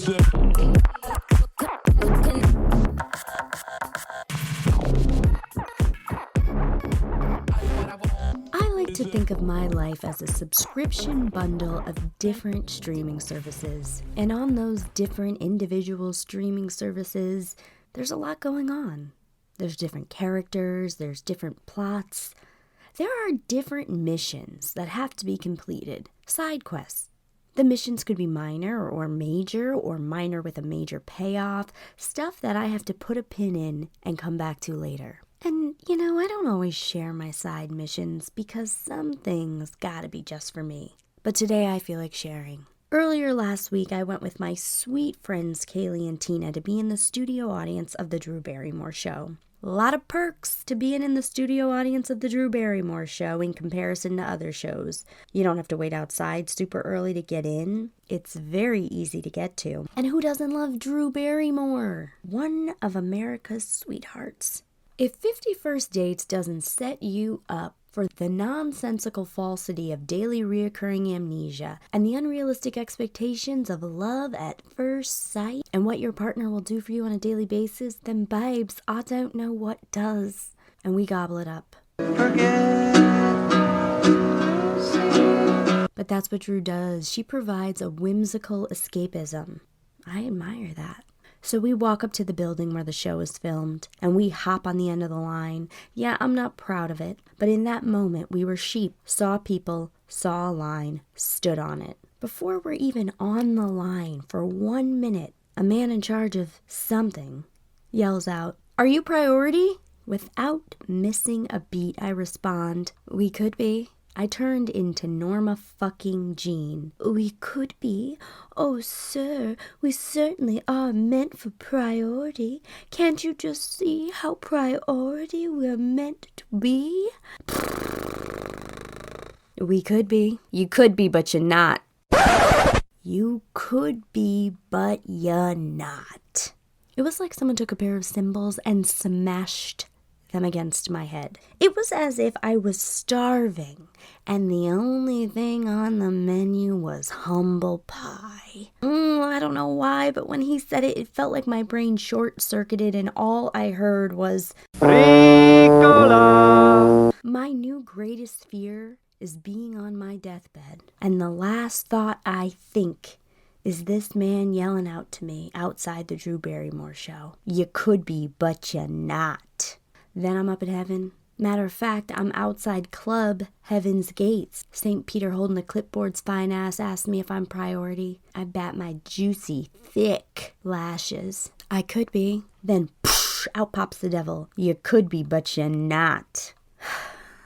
music. I like to think of my life as a subscription bundle of different streaming services. And on those different individual streaming services, there's a lot going on. There's different characters, there's different plots. There are different missions that have to be completed, side quests. The missions could be minor or minor with a major payoff, stuff that I have to put a pin in and come back to later. And, I don't always share my side missions because some things gotta be just for me. But today I feel like sharing. Earlier last week, I went with my sweet friends Kaylee and Tina to be in the studio audience of the Drew Barrymore Show. A lot of perks to being in the studio audience of the Drew Barrymore Show in comparison to other shows. You don't have to wait outside super early to get in. It's very easy to get to. And who doesn't love Drew Barrymore? One of America's sweethearts. If 50 First Dates doesn't set you up for the nonsensical falsity of daily reoccurring amnesia and the unrealistic expectations of love at first sight and what your partner will do for you on a daily basis, then babes, I don't know what does. And we gobble it up. But that's what Drew does. She provides a whimsical escapism. I admire that. So we walk up to the building where the show is filmed, and we hop on the end of the line. Yeah, I'm not proud of it, but in that moment, we were sheep, saw people, saw a line, stood on it. Before we're even on the line for 1 minute, a man in charge of something yells out, "Are you priority?" Without missing a beat, I respond, "We could be." I turned into Norma fucking Jean. "We could be. Oh, sir, we certainly are meant for priority. Can't you just see how priority we're meant to be?" We could be. You could be, but you're not. You could be, but you're not. It was like someone took a pair of cymbals and smashed them against my head. It was as if I was starving, and the only thing on the menu was humble pie. I don't know why, but when he said it, it felt like my brain short-circuited, and all I heard was Ricola. My new greatest fear is being on my deathbed, and the last thought I think is this man yelling out to me outside the Drew Barrymore Show. You could be, but you're not. Then I'm up in heaven. Matter of fact, I'm outside Club Heaven's Gates. St. Peter holding the clipboard's fine ass asked me if I'm priority. I bat my juicy, thick lashes. I could be. Then poosh, out pops the devil. You could be, but you're not.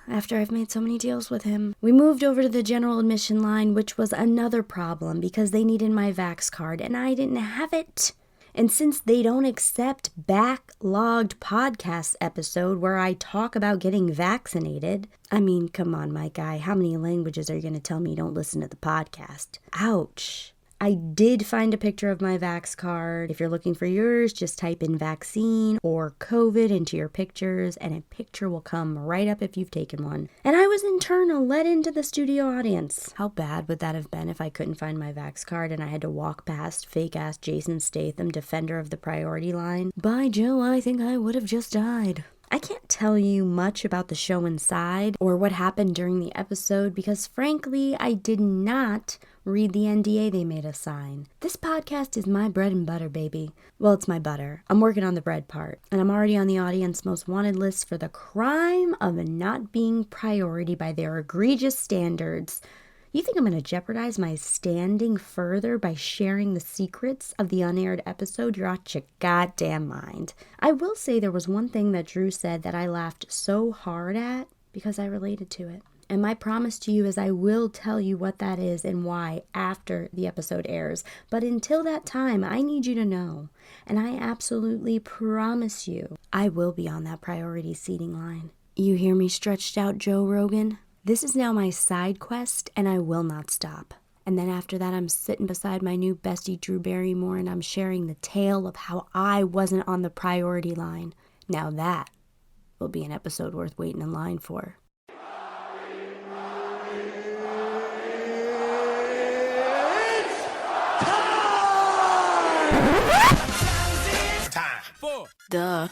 After I've made so many deals with him, we moved over to the general admission line, which was another problem because they needed my Vax card and I didn't have it. And since they don't accept backlogged podcast episode where I talk about getting vaccinated, I mean, come on, my guy, how many languages are you going to tell me you don't listen to the podcast? Ouch. I did find a picture of my Vax card. If you're looking for yours, just type in vaccine or COVID into your pictures, and a picture will come right up if you've taken one. And I was in turn let into the studio audience. How bad would that have been if I couldn't find my Vax card and I had to walk past fake-ass Jason Statham, defender of the priority line? By Joe, I think I would have just died. I can't tell you much about the show inside or what happened during the episode because, frankly, I did not read the NDA they made us sign. This podcast is my bread and butter, baby. Well, it's my butter. I'm working on the bread part, and I'm already on the audience most wanted list for the crime of not being priority by their egregious standards. You think I'm going to jeopardize my standing further by sharing the secrets of the unaired episode? You're out your goddamn mind. I will say there was one thing that Drew said that I laughed so hard at because I related to it. And my promise to you is I will tell you what that is and why after the episode airs. But until that time, I need you to know. And I absolutely promise you, I will be on that priority seating line. You hear me stretched out, Joe Rogan? This is now my side quest, and I will not stop. And then after that, I'm sitting beside my new bestie, Drew Barrymore, and I'm sharing the tale of how I wasn't on the priority line. Now that will be an episode worth waiting in line for. 4. Duh.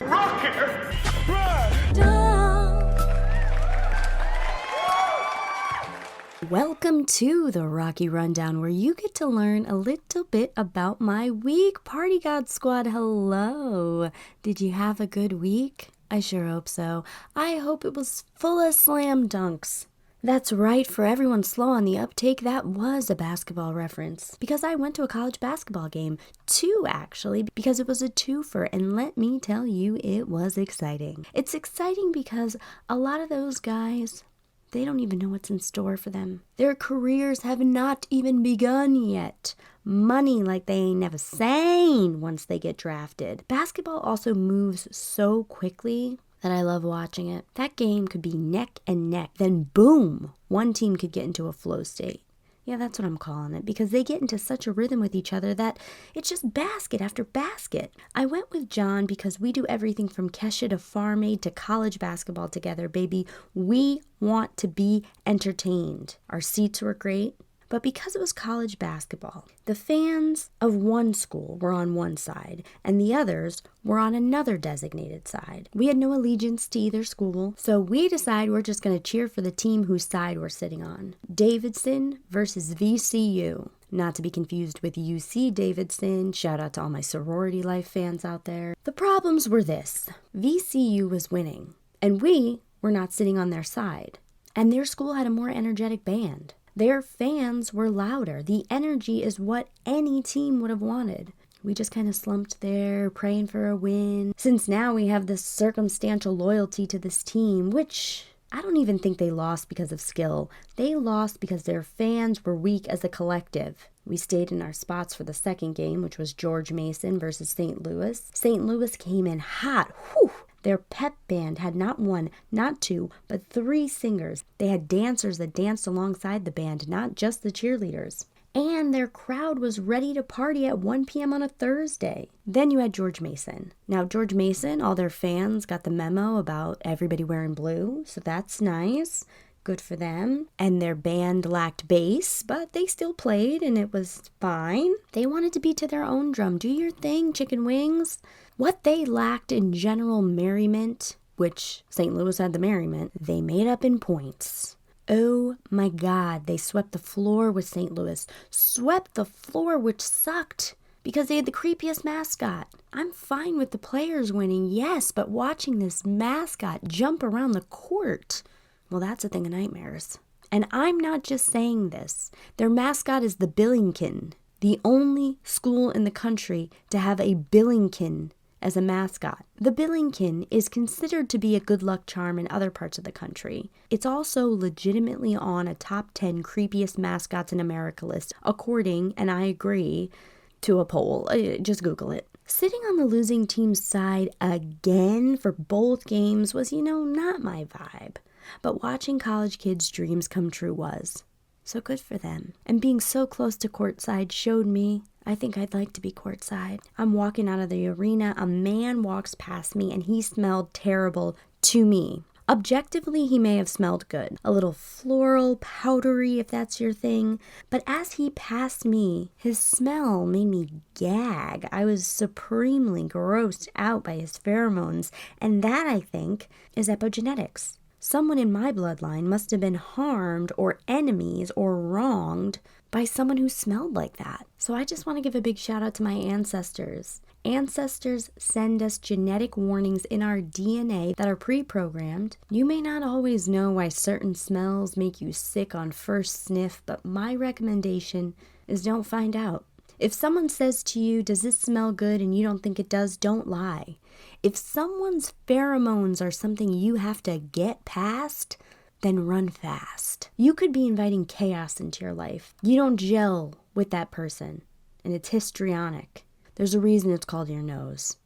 Welcome to the Rocky Rundown, where you get to learn a little bit about my week. Party God Squad, hello. Did you have a good week? I sure hope so. I hope it was full of slam dunks. That's right, for everyone slow on the uptake, that was a basketball reference. Because I went to a college basketball game. 2, actually, because it was a twofer, and let me tell you, it was exciting. It's exciting because a lot of those guys, they don't even know what's in store for them. Their careers have not even begun yet. Money like they ain't never seen once they get drafted. Basketball also moves so quickly that I love watching it. That game could be neck and neck. Then boom, one team could get into a flow state. Yeah, that's what I'm calling it, because they get into such a rhythm with each other that it's just basket after basket. I went with John because we do everything from Kesha to Farm Aid to college basketball together, baby. We want to be entertained. Our seats were great. But because it was college basketball, the fans of one school were on one side, and the others were on another designated side. We had no allegiance to either school, so we decided we're just going to cheer for the team whose side we're sitting on. Davidson versus VCU. Not to be confused with UC Davidson. Shout out to all my sorority life fans out there. The problems were this. VCU was winning, and we were not sitting on their side. And their school had a more energetic band. Their fans were louder. The energy is what any team would have wanted. We just kind of slumped there, praying for a win. Since now we have this circumstantial loyalty to this team, which I don't even think they lost because of skill. They lost because their fans were weak as a collective. We stayed in our spots for the second game, which was George Mason versus St. Louis. St. Louis came in hot. Whew! Their pep band had not 1, not 2, but 3 singers. They had dancers that danced alongside the band, not just the cheerleaders. And their crowd was ready to party at 1 p.m. on a Thursday. Then you had George Mason. Now, George Mason, all their fans got the memo about everybody wearing blue, so that's nice. Good for them. And their band lacked bass, but they still played, and it was fine. They wanted to beat to their own drum. Do your thing, chicken wings. What they lacked in general merriment, which St. Louis had the merriment, they made up in points. Oh my God, they swept the floor with St. Louis. Swept the floor, which sucked because they had the creepiest mascot. I'm fine with the players winning, yes, but watching this mascot jump around the court, well, that's a thing of nightmares. And I'm not just saying this. Their mascot is the Billington, the only school in the country to have a Billington as a mascot. The Billington is considered to be a good luck charm in other parts of the country. It's also legitimately on a top 10 creepiest mascots in America list, according, and I agree, to a poll. Just Google it. Sitting on the losing team's side again for both games was, not my vibe. But watching college kids' dreams come true was. So good for them. And being so close to courtside showed me I think I'd like to be courtside. I'm walking out of the arena. A man walks past me and he smelled terrible to me. Objectively, he may have smelled good. A little floral, powdery, if that's your thing. But as he passed me, his smell made me gag. I was supremely grossed out by his pheromones. And that, I think, is epigenetics. Someone in my bloodline must have been harmed or enemies or wronged by someone who smelled like that. So I just want to give a big shout out to my ancestors. Ancestors send us genetic warnings in our DNA that are pre-programmed. You may not always know why certain smells make you sick on first sniff, but my recommendation is don't find out. If someone says to you, does this smell good, and you don't think it does, don't lie. If someone's pheromones are something you have to get past, then run fast. You could be inviting chaos into your life. You don't gel with that person, and it's histrionic. There's a reason it's called your nose.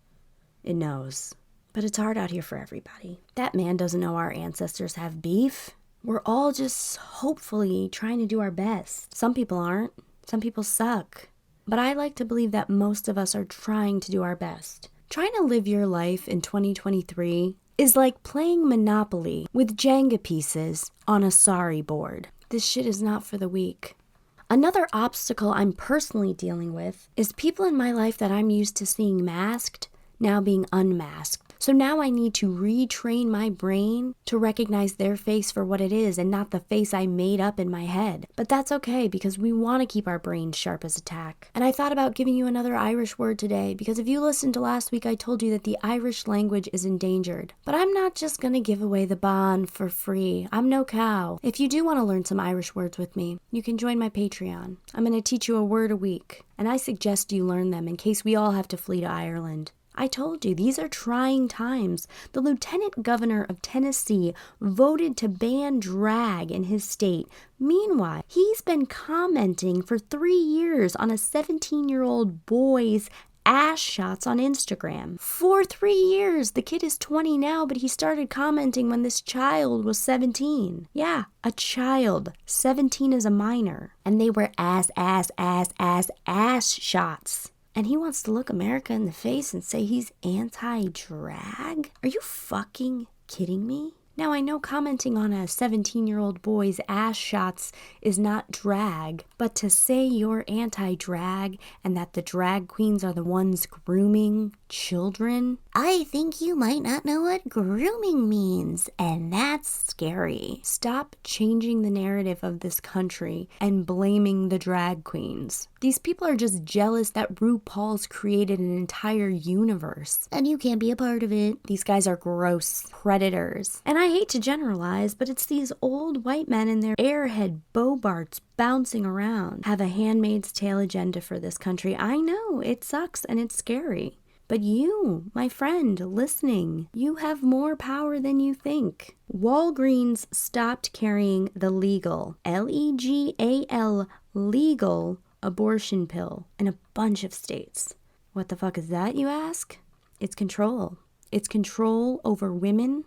It knows. But it's hard out here for everybody. That man doesn't know our ancestors have beef. We're all just hopefully trying to do our best. Some people aren't. Some people suck. But I like to believe that most of us are trying to do our best. Trying to live your life in 2023 is like playing Monopoly with Jenga pieces on a sorry board. This shit is not for the weak. Another obstacle I'm personally dealing with is people in my life that I'm used to seeing masked now being unmasked. So now I need to retrain my brain to recognize their face for what it is and not the face I made up in my head. But that's okay because we want to keep our brains sharp as a tack. And I thought about giving you another Irish word today because if you listened to last week, I told you that the Irish language is endangered. But I'm not just going to give away the bond for free. I'm no cow. If you do want to learn some Irish words with me, you can join my Patreon. I'm going to teach you a word a week, and I suggest you learn them in case we all have to flee to Ireland. I told you, these are trying times. The lieutenant governor of Tennessee voted to ban drag in his state. Meanwhile, he's been commenting for 3 years on a 17-year-old boy's ass shots on Instagram. For 3 years. The kid is 20 now, but he started commenting when this child was 17. Yeah, a child. 17 is a minor. And they were ass shots. And he wants to look America in the face and say he's anti-drag? Are you fucking kidding me? Now, I know commenting on a 17-year-old boy's ass shots is not drag, but to say you're anti-drag and that the drag queens are the ones grooming children, I think you might not know what grooming means, and that's scary. Stop changing the narrative of this country and blaming the drag queens. These people are just jealous that RuPaul's created an entire universe, and you can't be a part of it. These guys are gross predators. And I hate to generalize, but it's these old white men in their airhead Bobarts bouncing around have a Handmaid's Tale agenda for this country. I know, it sucks and it's scary. But you, my friend, listening, you have more power than you think. Walgreens stopped carrying the legal, L-E-G-A-L, legal abortion pill in a bunch of states. What the fuck is that, you ask? It's control. It's control over women.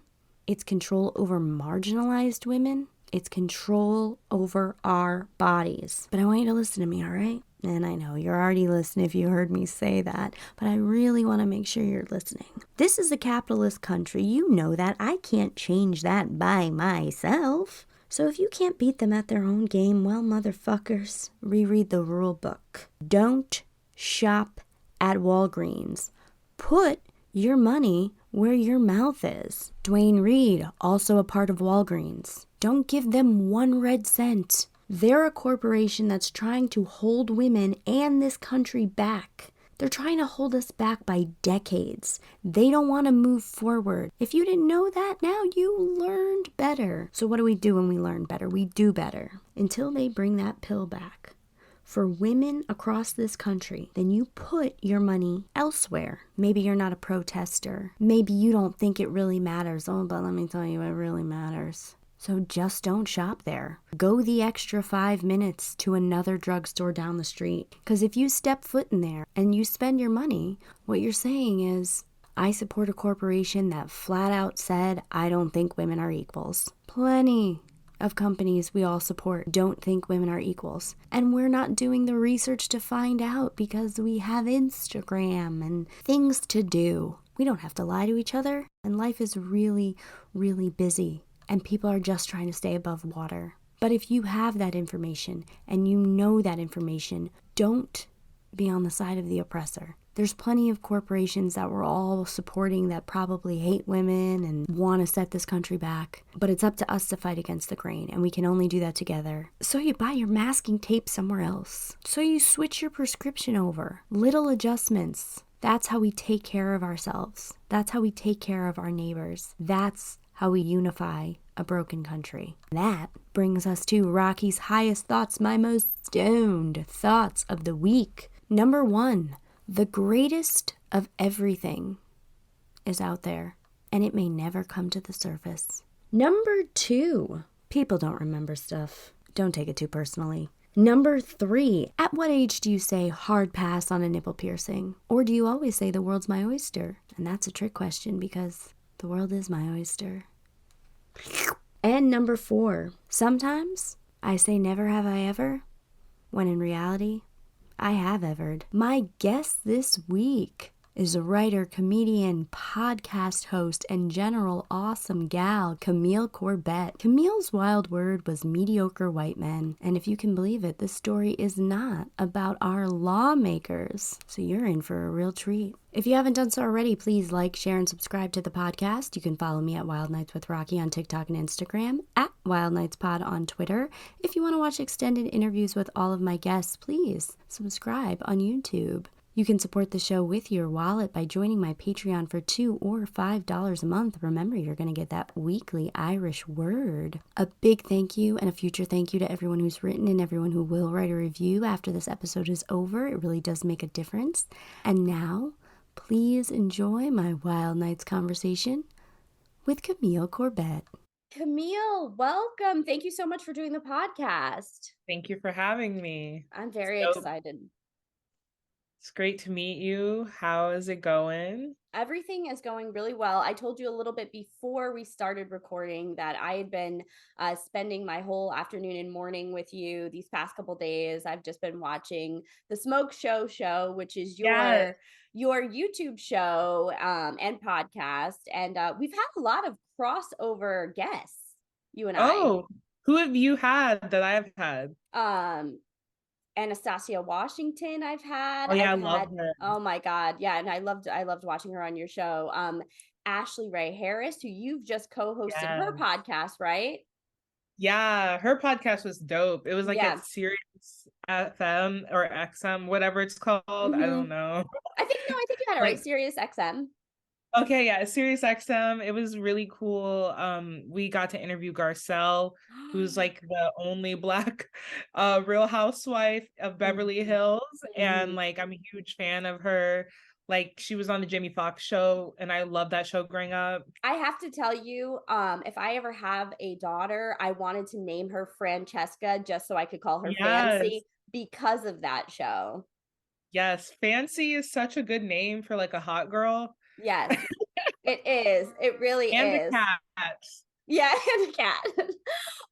It's control over marginalized women. It's control over our bodies. But I want you to listen to me, all right? And I know you're already listening if you heard me say that, but I really want to make sure you're listening. This is a capitalist country. You know that. I can't change that by myself. So if you can't beat them at their own game, well, motherfuckers, reread the rule book. Don't shop at Walgreens. Put your money where your mouth is. Dwayne Reed, also a part of Walgreens. Don't give them 1 red cent. They're a corporation that's trying to hold women and this country back. They're trying to hold us back by decades. They don't want to move forward. If you didn't know that, now you learned better. So what do we do when we learn better? We do better. Until they bring that pill back. For women across this country, then you put your money elsewhere. Maybe you're not a protester. Maybe you don't think it really matters. Oh, but let me tell you, it really matters. So just don't shop there. Go the extra 5 minutes to another drugstore down the street. Because if you step foot in there and you spend your money, what you're saying is, I support a corporation that flat out said, I don't think women are equals. Plenty of companies we all support don't think women are equals. And we're not doing the research to find out because we have Instagram and things to do. We don't have to lie to each other. And life is really, really busy. And people are just trying to stay above water. But if you have that information and you know that information, don't be on the side of the oppressor. There's plenty of corporations that we're all supporting that probably hate women and want to set this country back. But it's up to us to fight against the grain, and we can only do that together. So you buy your masking tape somewhere else. So you switch your prescription over. Little adjustments. That's how we take care of ourselves. That's how we take care of our neighbors. That's how we unify a broken country. That brings us to Rocky's highest thoughts, my most stoned thoughts of the week. Number 1, the greatest of everything is out there, and it may never come to the surface. Number 2, people don't remember stuff. Don't take it too personally. Number 3, at what age do you say hard pass on a nipple piercing? Or do you always say the world's my oyster? And that's a trick question because the world is my oyster. And number 4, sometimes I say never have I ever, when in reality, I have evered. My guest this week is writer, comedian, podcast host, and general awesome gal, Camille Corbett. Camille's wild word was mediocre white men. And if you can believe it, this story is not about our lawmakers. So you're in for a real treat. If you haven't done so already, please like, share, and subscribe to the podcast. You can follow me at Wild Nights with Rocky on TikTok and Instagram, at Wild Nights Pod on Twitter. If you want to watch extended interviews with all of my guests, please subscribe on YouTube. You can support the show with your wallet by joining my Patreon for $2 or $5 a month. Remember, you're going to get that weekly Irish word. A big thank you and a future thank you to everyone who's written and everyone who will write a review after this episode is over. It really does make a difference. And now, please enjoy my Wild Nights conversation with Camille Corbett. Camille, welcome. Thank you so much for doing the podcast. Thank you for having me. I'm very excited. It's great to meet you. How is it going? Everything is going really well. I told you a little bit before we started recording that I had been spending my whole afternoon and morning with you these past couple days. I've just been watching the Smoke Show, which is your YouTube show and podcast. And we've had a lot of crossover guests, you and I. Oh, who have you had that I've had? Anastasia Washington I've had. Oh yeah, I love her. Oh my God. Yeah. And I loved watching her on your show. Ashley Ray Harris, who you've just co-hosted her podcast, right? Yeah, her podcast was dope. It was like at Sirius FM or XM, whatever it's called. I don't know. I think you had it right. Sirius XM. Okay, yeah, Sirius XM. It was really cool. We got to interview Garcelle, who's like the only Black Real Housewife of Beverly Hills. And like I'm a huge fan of her. Like she was on the Jamie Foxx show, and I love that show growing up. I have to tell you, if I ever have a daughter, I wanted to name her Francesca just so I could call her Fancy because of that show. Yes, Fancy is such a good name for like a hot girl. Yes, it is. It really is. And the cat. Yeah, and a cat.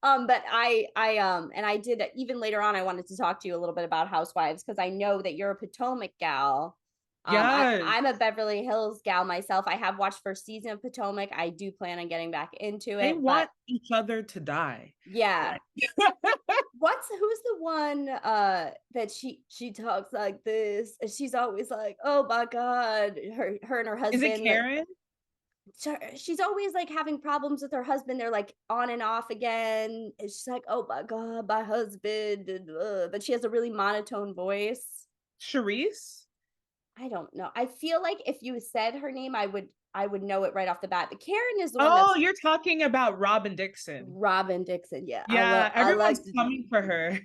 But I did even later on. I wanted to talk to you a little bit about Housewives because I know that you're a Potomac gal. I'm a Beverly Hills gal myself. I have watched first season of Potomac. I do plan on getting back into it. They want each other to die. Yeah. Who's the one that she talks like this? She's always like, oh my God, her and her husband. Is it Karen? She's always like having problems with her husband. They're like on and off again. And she's like, oh my God, my husband. But she has a really monotone voice. Charisse? I don't know. I feel like if you said her name, I would know it right off the bat. But Karen is the one. Oh, you're talking about Robin Dixon. Robin Dixon, yeah. Yeah, everyone's coming for her.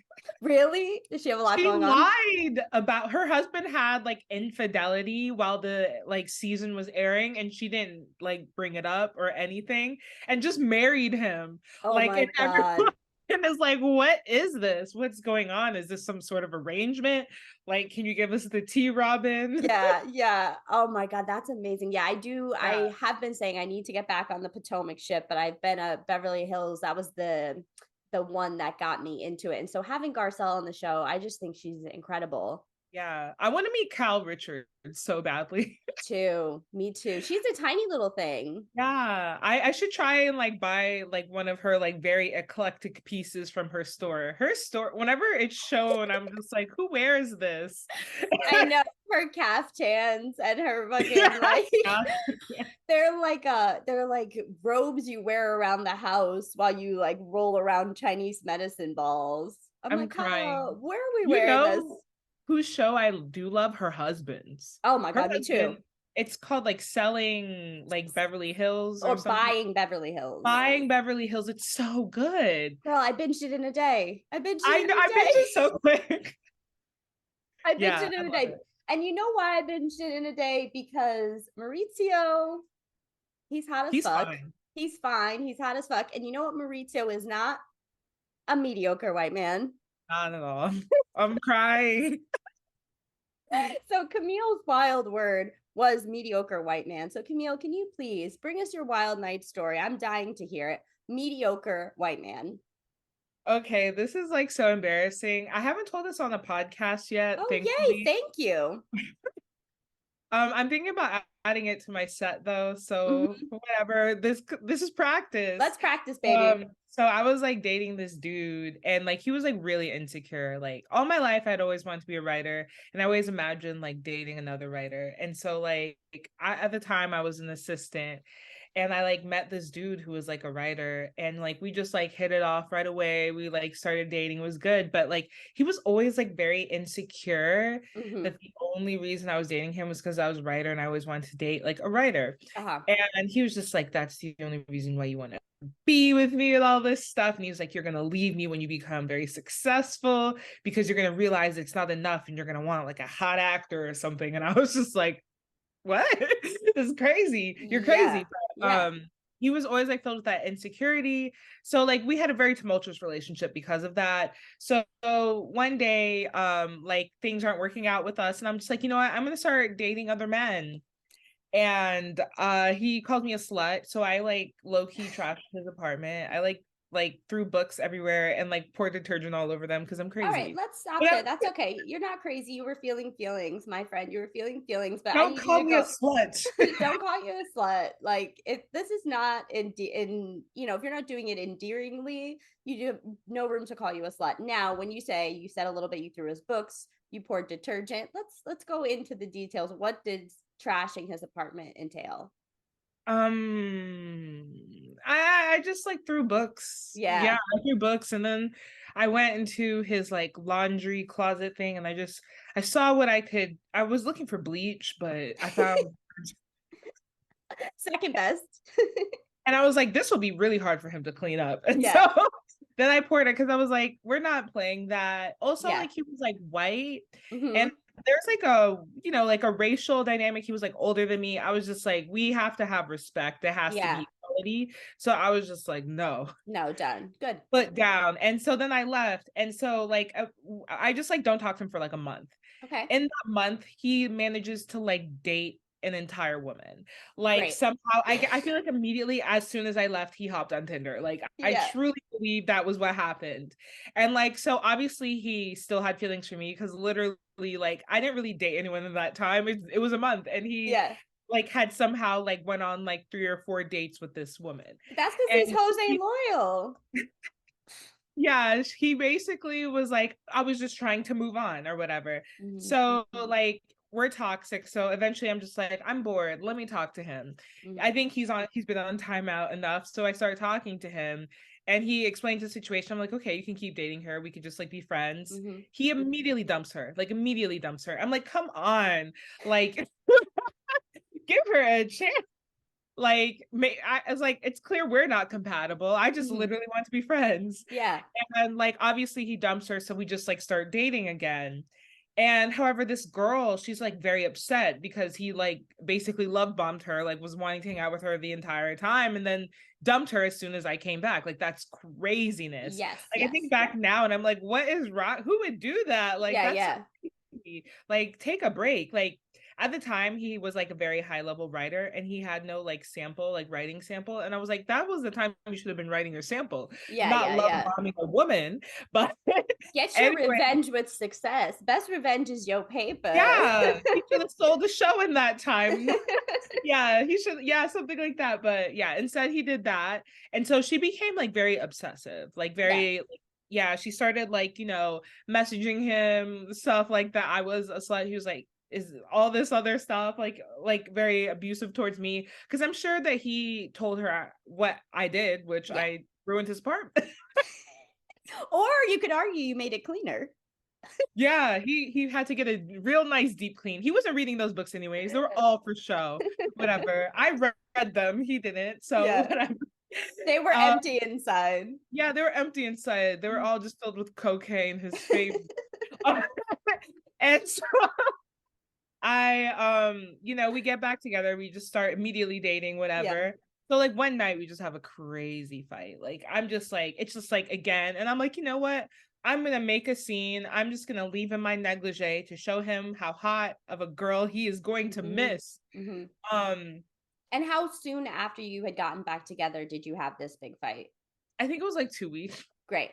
Really? Does she have a lot going on? She lied about her husband had like infidelity while the like season was airing, and she didn't like bring it up or anything, and just married him. Oh like, my God. Everyone and it's like, what is this? What's going on? Is this some sort of arrangement? Like, can you give us the tea, Robin? Yeah. Oh my God, that's amazing. Yeah, I do. Yeah. I have been saying I need to get back on the Potomac ship, but I've been a Beverly Hills. That was the one that got me into it. And so having Garcelle on the show, I just think she's incredible. Yeah, I want to meet Kyle Richards so badly. Me too. She's a tiny little thing. Yeah, I should try and like buy like one of her like very eclectic pieces from her store. Her store, whenever it's shown, I'm just like, who wears this? I know, her caftans and her fucking like they're like robes you wear around the house while you like roll around Chinese medicine balls. I'm like, crying. Oh, where are we wearing this? Whose show I do love? Her husband's. Oh my God, me too. It's called like Selling like Beverly Hills or Buying Beverly Hills. Buying Beverly Hills. It's so good. Girl, I binged it in a day. I binged it so quick. I binged it in a day. And you know why I binged it in a day? Because Maurizio, he's hot as fuck. Fine. He's fine. He's hot as fuck. And you know what Maurizio is not? A mediocre white man. Not at all. I'm crying. So Camille's wild word was mediocre white man. So Camille, can you please bring us your wild night story? I'm dying to hear it. Mediocre white man. Okay, this is like so embarrassing. I haven't told this on the podcast yet. Oh, thankfully. Yay, thank you. I'm thinking about adding it to my set though, so Mhm. whatever. This is practice. Let's practice, baby. So I was like dating this dude, and like he was like really insecure. Like all my life, I'd always wanted to be a writer, and I always imagined like dating another writer. And so like at the time, I was an assistant, and I like met this dude who was like a writer, and like we just like hit it off right away. We like started dating, it was good, but like he was always like very insecure Mhm. that the only reason I was dating him was because I was a writer and I always wanted to date like a writer. Uh-huh. And he was just like, that's the only reason why you want to be with me and all this stuff. And he was like, you're gonna leave me when you become very successful because you're gonna realize it's not enough and you're gonna want like a hot actor or something. And I was just like, what? This is crazy. You're Yeah. crazy. But, Yeah. he was always like filled with that insecurity. So like we had a very tumultuous relationship because of that. So one day, like things aren't working out with us, and I'm just like, you know what? I'm gonna start dating other men. And he called me a slut. So I like low-key trashed his apartment. I like threw books everywhere and like poured detergent all over them because I'm All right, crazy. let's stop Yeah, there. That's okay. You're not crazy. You were feeling feelings, my friend. You were feeling feelings, but I don't need you call to me a go. slut. Don't call you a slut. Like if this is not in if you're not doing it endearingly, you have no room to call you a slut. Now, when you say you said a little bit, you threw his books, you poured detergent. Let's go into the details. What did trashing his apartment entail? I just like threw books. Yeah, Yeah. I threw books, and then I went into his like laundry closet thing, and I saw what I could. I was looking for bleach, but I found, Second best. and I was like, this will be really hard for him to clean up. And so Yeah. then I poured it because I was like, we're not playing that. Also, Yeah. like he was like white, and Mm-hmm. there's like a like a racial dynamic. He was like older than me. I was just like, we have to have respect. There has to Yeah. be equality. So I was just like, no, No, done. Good. put down. And so then I left. And so like I just like don't talk to him for like a month. Okay. In that month, he manages to like date an entire woman. Like Great. somehow I feel like immediately as soon as I left, he hopped on Tinder. Like I Yeah. truly believe that was what happened. And like so obviously he still had feelings for me because literally like I didn't really date anyone in that time. It was a month, and he Yeah. like had somehow like went on like 3 or 4 dates with this woman. That's because And he's Jose loyal. yeah, he basically was like, I was just trying to move on or whatever. Mm-hmm. So like we're toxic. So eventually I'm just like, I'm bored. Let me talk to him. I Mm-hmm. think he's been on timeout enough. So I started talking to him, and he explains the situation. I'm like, okay, you can keep dating her. We could just like be friends. Mm-hmm. He immediately dumps her, like immediately dumps her. I'm like, come on, like give her a chance. Like, I was like, it's clear we're not compatible. I just Mm-hmm. literally want to be friends. Yeah. And like obviously he dumps her, so we just like start dating again. And however, this girl, she's like very upset because he like basically love bombed her, like was wanting to hang out with her the entire time, and then dumped her as soon as I came back. Like that's craziness. Yes. Like I Yes. think back now and I'm like, what is wrong? Who would do that? Like Yeah. that's so Yeah. crazy. Like take a break. Like at the time he was like a very high level writer, and he had no like sample, like writing sample, and I was like, that was the time you should have been writing your sample, Yeah. not Yeah. love Yeah. bombing a woman. But Get your anyway, revenge with success. Best revenge is your paper. yeah, he should have sold the show in that time. Yeah, he should, yeah, something like that. But yeah, instead he did that. And so she became like very obsessive, like Yeah. very like, yeah, she started like, messaging him stuff like that. I was a slut. He was like, is all this other stuff like very abusive towards me because I'm sure that he told her what I did, which Yeah. I ruined his apartment. Or you could argue you made it cleaner. Yeah, he had to get a real nice deep clean. He wasn't reading those books anyways. They were all for show. Whatever. I read them. He didn't. So Yeah. whatever. They were Um, empty inside. yeah, they were empty inside. They were all just filled with cocaine, his favorite. And so we get back together. We just start immediately dating, Yeah. whatever. So like one night we just have a crazy fight. Like I'm just like, it's just like again, and I'm like, you know what? I'm gonna make a scene. I'm just gonna leave him my negligee to show him how hot of a girl he is going to miss. Mm-hmm. Um, And how soon after you had gotten back together did you have this big fight? I think it was like 2 weeks. Great.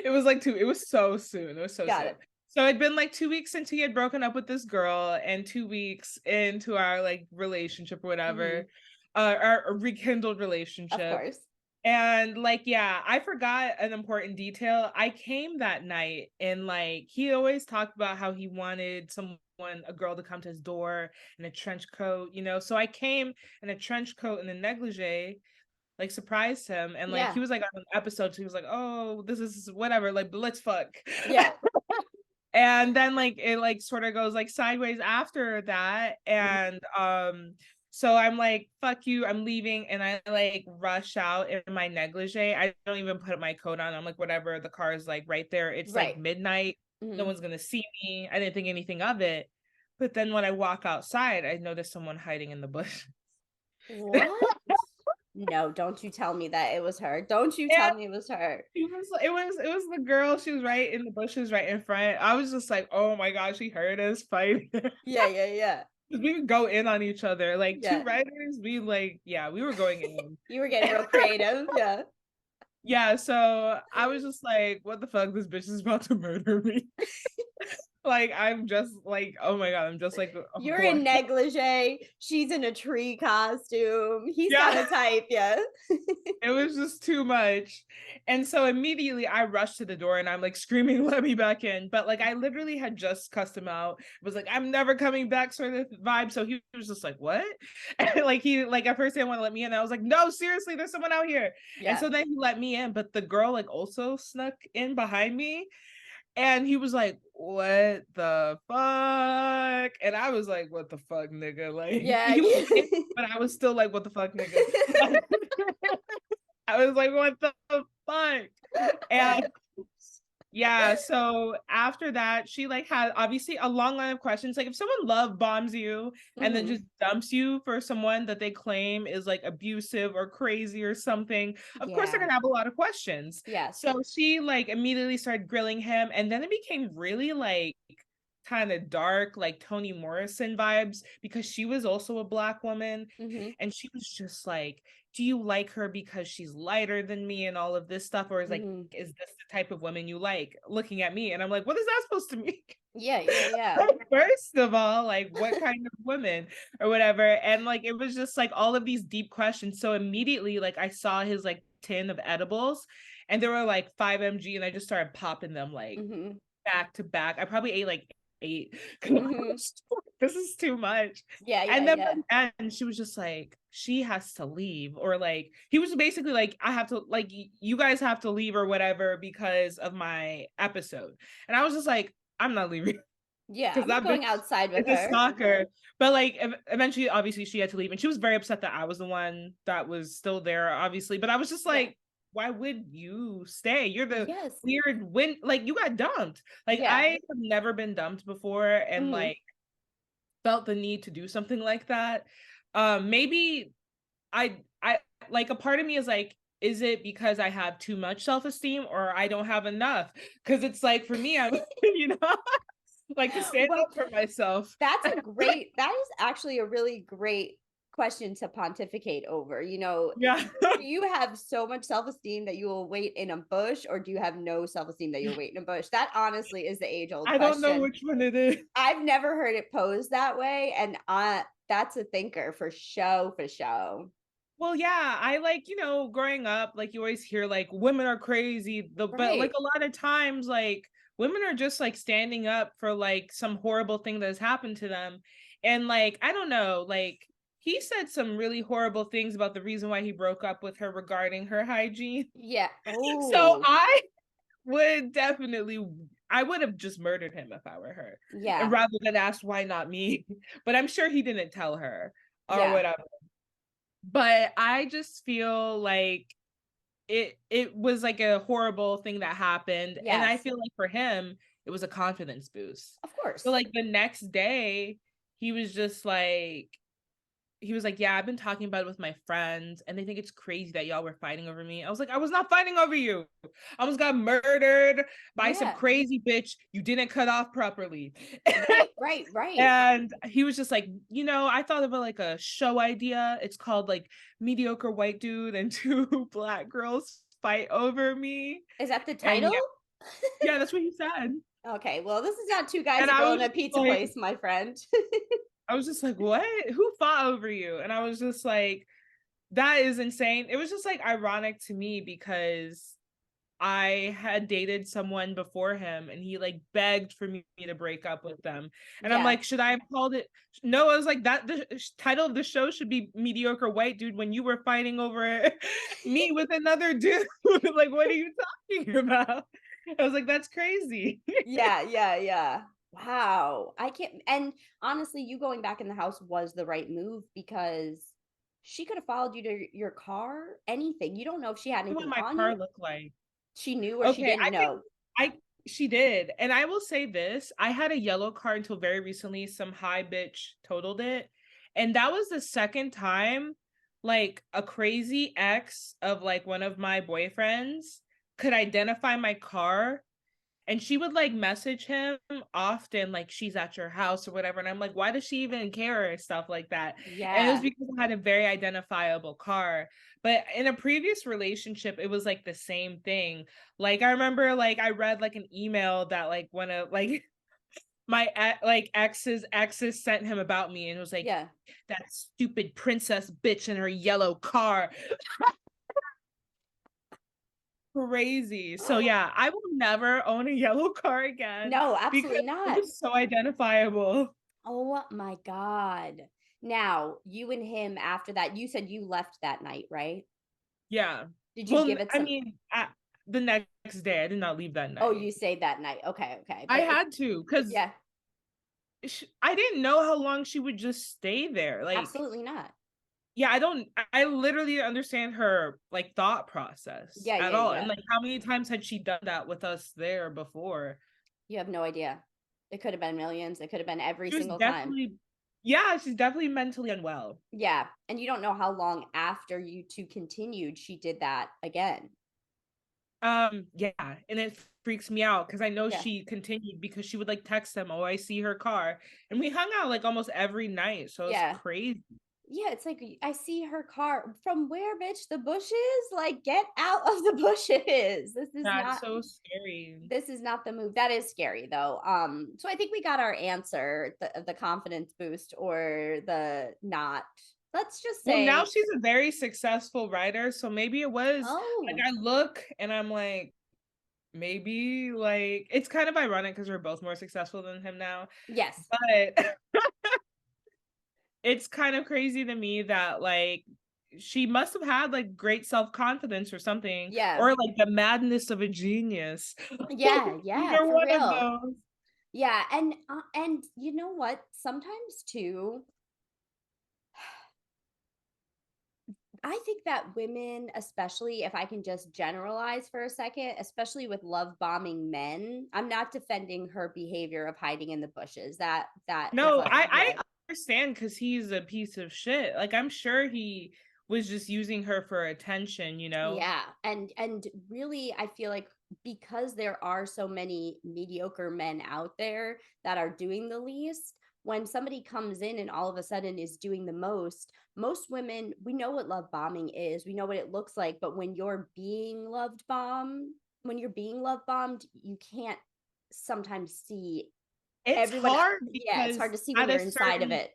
It was like 2. It was so soon. It was so Got soon. it. So it'd been like 2 weeks since he had broken up with this girl, and 2 weeks into our like relationship or whatever, our rekindled Of relationship. course. And like, yeah, I forgot an important detail. I came that night and like he always talked about how he wanted a girl to come to his door in a trench coat, you know. So I came in a trench coat and a negligee, like surprised him. And like he Yeah. was like on an episode, so he was like, oh, this is whatever, like, but let's fuck. Yeah. And then like it like sort of goes like sideways after that. Mhm. And so I'm like, fuck you, I'm leaving. And I like rush out in my negligee. I don't even put my coat on. I'm like, whatever, the car is like right there. It's like Right. midnight. No Mhm. one's gonna see me. I didn't think anything of it. But then when I walk outside, I noticed someone hiding in the bush. What? No, don't you tell me that it was her. Don't you Yeah, tell me it was her. it was the girl. She was right in the bushes, right in front. I was just like, oh my gosh, she heard us fighting. Yeah, yeah, yeah. We would go in on each other. Like two Yeah. writers, we like, yeah, we were going in. You were getting real creative. Yeah. Yeah, so I was just like, what the fuck? This bitch is about to murder me. Like, I'm just like, oh my God, I'm just like a You're horse. in negligee. She's in a tree costume. He's got Yeah, a type, yeah. it was just too much. And so immediately I rushed to the door and I'm like screaming, let me back in. But like, I literally had just cussed him out. It was like, I'm never coming back, sort of vibe. So he was just like, what? And like, he, like, at first he didn't want to let me in. I was like, no, seriously, there's someone out here. And Yeah. so then he let me in. But the girl, like, also snuck in behind me. And he was like, what the fuck? And I was like, what the fuck, nigga? Like, Yeah. he was Yeah. in, but I was still like, what the fuck, nigga? Like, I was like, what the fuck? And yeah, so after that, she like had obviously a long line of questions. Like if someone love bombs you and then Mhm. just dumps you for someone that they claim is like abusive or crazy or something, of course they're Yeah. gonna have a lot of questions. Yes. So she like immediately started grilling him, and then it became really like kind of dark, like Toni Morrison vibes, because she was also a Black woman. Mhm. And she was just like, do you like her because she's lighter than me and all of this stuff? Or Mhm. is this the type of woman you like? Looking at me. And I'm like, what is that supposed to mean? Yeah, yeah, yeah. Like, first of all, like what kind of woman or whatever. And like it was just like all of these deep questions. So immediately, like I saw his like tin of edibles and there were like 5 mg, and I just started popping them like Mhm. back to back. I probably ate like 8. Mhm. This is too much. Yeah, yeah, And then yeah. by the end, she was just like, she has to leave, or like he was basically like, I have to like you guys have to leave or whatever because of my episode. And I was just like, I'm not leaving Yeah, because I'm not that going bitch outside with is a her. stalker. But like eventually, obviously, she had to leave, and she was very upset that I was the one that was still there, obviously. But I was just Yeah. like, why would you stay? You're the Yes. weird win. Like you got dumped. Like Yeah. I have never been dumped before, and Mhm. like felt the need to do something like that. Maybe I like a part of me is like, is it because I have too much self-esteem or I don't have enough? Because it's like for me, I'm you know, like to stand Well, up for myself. that is actually a really great question to pontificate over. Yeah. Do you have so much self-esteem that you will wait in a bush, or do you have no self-esteem that you'll wait in a bush? That honestly is the age-old I don't know question. which one it is. I've never heard it posed that way, and that's a thinker for show, for show. Well, yeah, I like, growing up, like you always hear like women are crazy, but like Right. a lot of times like women are just like standing up for like some horrible thing that has happened to them. And like, I don't know, like he said some really horrible things about the reason why he broke up with her regarding her hygiene. Yeah. So Oh, I would have just murdered him if I were her. And yeah. rather than ask why not me. But I'm sure he didn't tell her or Yeah. whatever. But I just feel like it was like a horrible thing that happened, and I Yes. feel like for him it was a confidence boost. Of So course. like the next day he was just like he was like, yeah, I've been talking about it with my friends and they think it's crazy that y'all were fighting over me. I was like, I was not fighting over you. I almost got murdered by some Yeah. crazy bitch you didn't cut off properly. Right, right, right. And he was just like, I thought of like a show idea. It's called like Mediocre White Dude and Two Black Girls Fight Over Me. Is that the And title? yeah, that's what he said. Okay, well, this is not two guys, And a I girl, was in a just pizza like, place, my friend. what? Who fought over you? And I was just like, that is insane. It was just like ironic to me because I had dated someone before him and he like begged for me to break up with them. And I'm Yeah. like, should I have called it? No, I was like, that the title of the show should be Mediocre White Dude when you were fighting over me with another dude. Like, what are you talking about? I was like, that's crazy. Yeah, yeah, yeah. Wow. I can't, and honestly, you going back in the house was the right move because she could have followed you to your car, anything. You don't know if she had What anything my on car you. looked like. She knew or she Okay, didn't know. I she did. And I will say this, I had a yellow car until very recently. Some high bitch totaled it. And that was the second time like a crazy ex of like one of my boyfriends could identify my car and she would like message him often, like she's at your house or whatever. And I'm like, why does she even care? Or stuff like that. And it was Yeah. because I had a very identifiable car. But in a previous relationship, it was like the same thing. Like I remember like I read like an email that like one of like like exes sent him about me and it was like Yeah. that stupid princess bitch in her yellow car. Crazy. So yeah, I will never own a yellow car again No, because absolutely it not. was so identifiable. Oh my God. Now, you and him after that, you said you left that night, right? Yeah. Did you Well, give it I some? mean, the next day, I did not leave that Oh, night. you say that night. Okay, okay. I But it, had to because yeah, I didn't know how long she would just stay there. Like, absolutely not. yeah, I literally didn't understand her like thought process Yeah, at yeah, all. And yeah. like, how many times had she done that with us there before? You have no idea. It could have been millions. It could have been every She was single time. definitely, yeah, she's definitely mentally unwell. Yeah. And you don't know how long after you two continued she did that again. Yeah, and it freaks me out because I know Yeah. she continued because she would like text them, "Oh, I see her car," and we hung out like almost every night, so it's Yeah. crazy. Yeah, it's like I see her car from where, bitch? The bushes? Like, get out of the bushes. That's so scary. This is not the move. That is scary though. So I think we got our answer, the confidence boost or the not. Let's just Well, now say, she's a very successful writer, so maybe it was like oh, I look and I'm like, maybe like it's kind of ironic because we're both more successful than him now, yes. but it's kind of crazy to me that like she must have had like great self-confidence or something, Yeah. or like the madness of a genius. Yeah, yeah, Either for one of real. those. Yeah, and you know what? Sometimes too, I think that women, especially if I can just generalize for a second, especially with love bombing men, I'm not defending her behavior of hiding in the bushes. That is No, a I yeah. understand because he's a piece of shit. Like I'm sure he was just using her for attention, you know? Yeah, and really I feel like because there are so many mediocre men out there that are doing the least, when somebody comes in and all of a sudden is doing the most women, we know what love bombing is. We know what it looks like, but when you're being love bombed, you can't sometimes see It's everyone. hard Yeah, it's hard because to see when at you're a inside of certain it.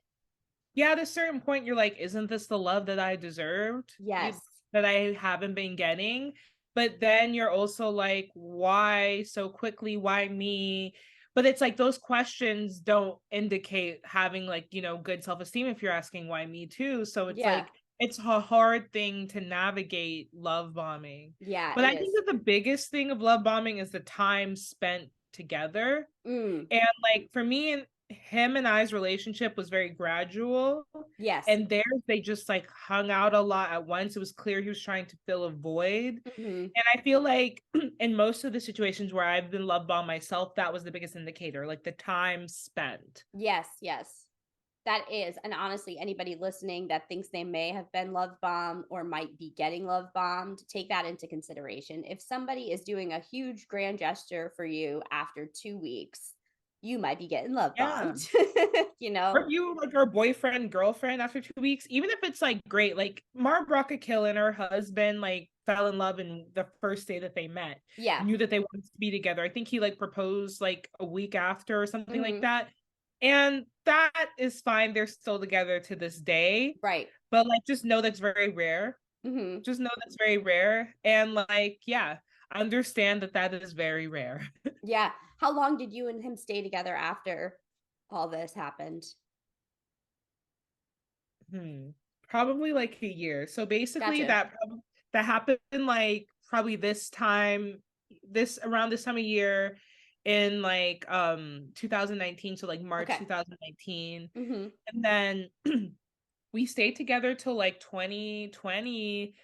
yeah, at a certain point you're like, isn't this the love that I deserved? Yes. That I haven't been getting. But then you're also like, why so quickly? Why me? But it's like those questions don't indicate having like, good self-esteem if you're asking why me too. So it's Yeah. like it's a hard thing to navigate love bombing. Yeah, But it I think is. that the biggest thing of love bombing is the time spent together. Mm, And like for me and him and I's relationship was very gradual. yes. And theirs, they just like hung out a lot at once. It was clear he was trying to fill a void. Mhm. And I feel like in most of the situations where I've been love bombed myself, that was the biggest indicator, like the time spent. Yes, yes. That is. And honestly, anybody listening that thinks they may have been love bombed or might be getting love bombed, take that into consideration. If somebody is doing a huge grand gesture for you after 2 weeks, you might be getting love Yeah. bombed. you Or know? if you like our boyfriend, girlfriend after 2 weeks, even if it's like great, like Mara Brock Kill and her husband, like fell in love in the first day that they met. Yeah. Knew that they wanted to be together. I think he like proposed like a week after or something like Mm-hmm. that. And that is fine. They're still together to this day. Right. But like just know that's very rare. Mm-hmm. Just know that's very rare. And like, yeah, understand that that is very rare. Yeah. How long did you and him stay together after all this happened? Hmm. Probably like a year. So basically Gotcha. that happened like probably this around this time of year in like 2019, so like March Okay. 2019. Mm-hmm. And then we stayed together till like 2020.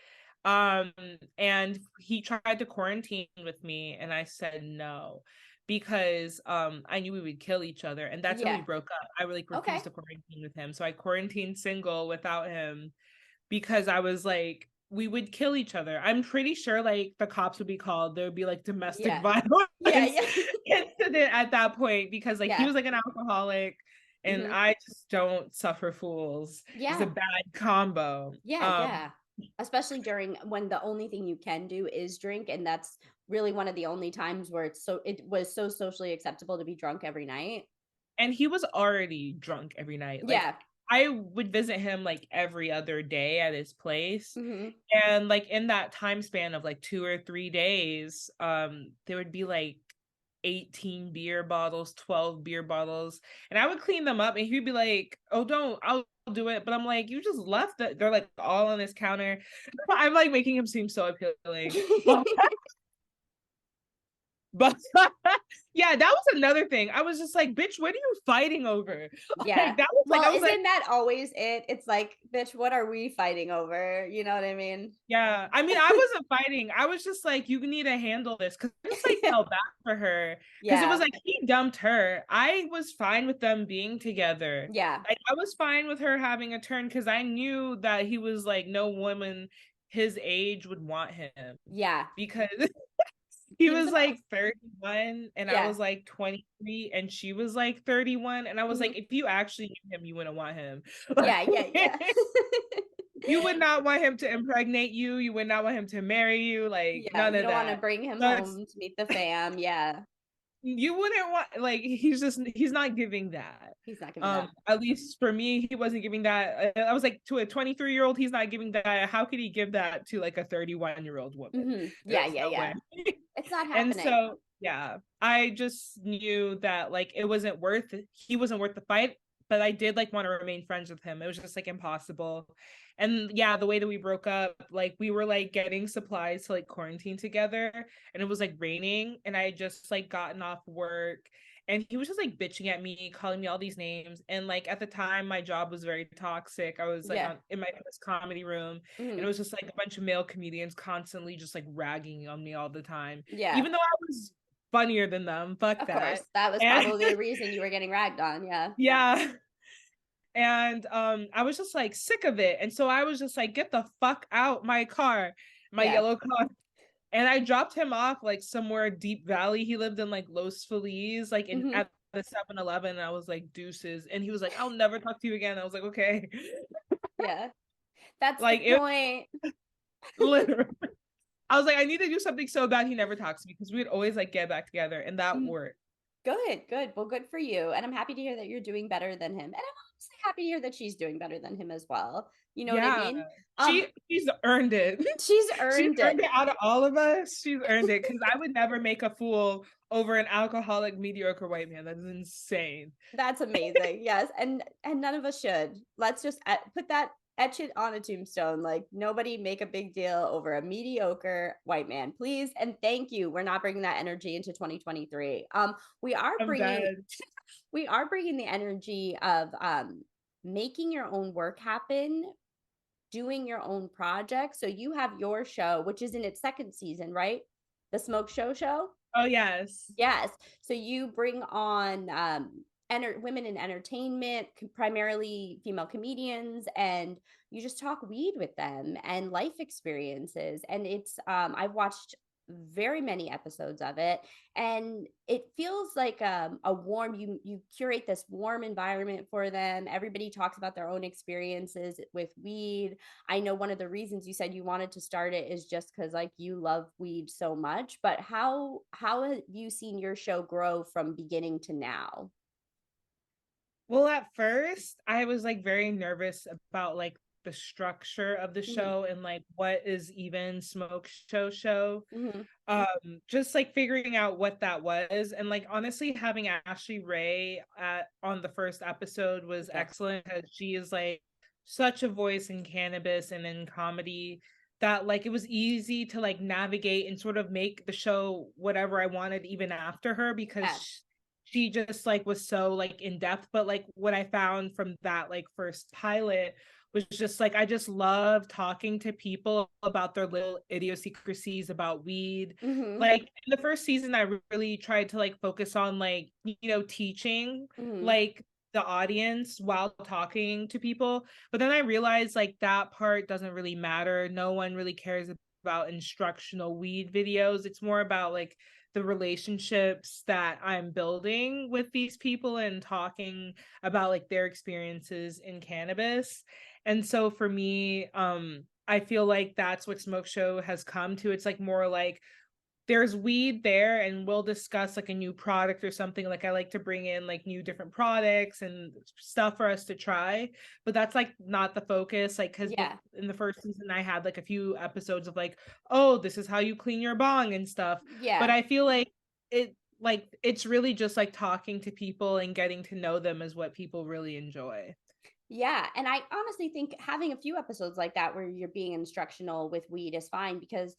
Um, and he tried to quarantine with me, and I said no because I knew we would kill each other, and that's how we Yeah. broke up. I really Okay. refused to quarantine with him, so I quarantined single without him because I was like, we would kill each other. I'm pretty sure like the cops would be called. There would be like domestic Yeah. violence Yeah. Yeah. incident at that point because like he Yeah. was like an alcoholic and Mm-hmm. I just don't suffer fools. It's a Yeah. bad combo. Yeah. Yeah. Especially during when the only thing you can do is drink, and that's really one of the only times where it was so socially acceptable to be drunk every night. And he was already drunk every night. Like Yeah. I would visit him like every other day at his place. Mm-hmm. And like in that time span of like 2 or 3 days, there would be like 18 beer bottles, 12 beer bottles. And I would clean them up and he'd be like, oh, I'll do it. But I'm like, you just left it. They're like all on his counter. I'm like making him seem so appealing. But yeah, that was another thing. I was just like, bitch, what are you fighting over? Yeah. Like that was like, Well, I was like, isn't that always it? It's like, bitch, what are we fighting over? You know what I mean? yeah. I mean, I wasn't fighting. I was just like, you need to handle this because I just like felt bad for her. Because it was Yeah. like he dumped her. I was fine with them being together. Yeah. Like I was fine with her having a turn because I knew that he was like no woman his age would want him Yeah. because he He was was about, like 31 and I yeah. was like 23 and she was like 31 and I was Mhm. like if you actually knew him you wouldn't want him. Yeah. Yeah. Yeah. You would not want him to impregnate you, you would not want him to marry you, like Yeah. none You of don't want to that. bring him That's home to meet the fam. Yeah. you wouldn't want like he's not giving that. He's not giving that. At least for me he wasn't giving that. I was like to a 23-year-old he's not giving that. How could he give that to like a 31-year-old woman? Hmm. Yeah. There's Yeah. no Yeah. way. It's not And happening. so yeah, I just knew that like he wasn't worth the fight, but I did like want to remain friends with him. It was just like impossible. And yeah, the way that we broke up, like we were like getting supplies to like quarantine together and it was like raining and I had just like gotten off work and he was just like bitching at me, calling me all these names. And like at the time my job was very toxic. I was like Yeah. in my comedy room and it Hmm. was just like a bunch of male comedians constantly just like ragging on me all the time Yeah. even though I was funnier than them. Fuck Of course. that. That was And probably the reason you were getting ragged on. Yeah. yeah. And I was just like sick of it. And so I was just like, get the fuck out my car, my Yeah. yellow car. And I dropped him off like somewhere deep valley. He lived in like Los Feliz, like in Hmm. at the 7-Eleven. And I was like, deuces. And he was like, I'll never talk to you again. I was like, okay. Yeah. That's the Like it point. literally. I was like, I need to do something so bad he never talks to me because we'd always like get back together and that Mhm. worked. Good, good. Well, good for you. And I'm happy to hear that you're doing better than him. And I'm honestly happy to hear that she's doing better than him as well. You know what I Yeah. mean? She's earned it. She's She's earned earned it. it out of all of us. She's earned it because I would never make a fool over an alcoholic, mediocre white man. That is insane. That's amazing. Yes. And none of us should. Let's just put that, etch it on a tombstone. Like, nobody make a big deal over a mediocre white man, please. And thank you. We're not bringing that energy into 2023. We are I'm bringing dead. we are bringing the energy of making your own work happen, doing your own project. So you have your show, which is in its second season, right? The Smoke Show. Oh yes. Yes. So you bring on women in entertainment, primarily female comedians, and you just talk weed with them and life experiences. And it's I've watched very many episodes of it, and it feels like a warm, you curate this warm environment for them. Everybody talks about their own experiences with weed. I know one of the reasons you said you wanted to start it is just because like you love weed so much, but how have you seen your show grow from beginning to now? Well, at first, I was like very nervous about like the structure of the Hmm. show and like what is even smoke show. Hmm. Just like figuring out what that was, and like honestly having Ashley Ray on the first episode was Yes. excellent because she is like such a voice in cannabis and in comedy that like it was easy to like navigate and sort of make the show whatever I wanted even after her, because Yes. she just like was so like in depth. But like what I found from that like first pilot was just like I just love talking to people about their little idiosyncrasies about weed. Hmm. Like in the first season, I really tried to like focus on like, teaching Hmm. like the audience while talking to people. But then I realized like that part doesn't really matter. No one really cares about instructional weed videos. It's more about like the relationships that I'm building with these people and talking about like their experiences in cannabis. And so for me, I feel like that's what Smoke Show has come to. It's like more like there's weed there and we'll discuss like a new product or something. Like I like to bring in like new different products and stuff for us to try, but that's like not the focus. Like because Yeah. in the first season I had like a few episodes of like, oh, this is how you clean your bong and stuff. But Yeah. I feel like it's really just like talking to people and getting to know them is what people really enjoy. Yeah, and I honestly think having a few episodes like that where you're being instructional with weed is fine because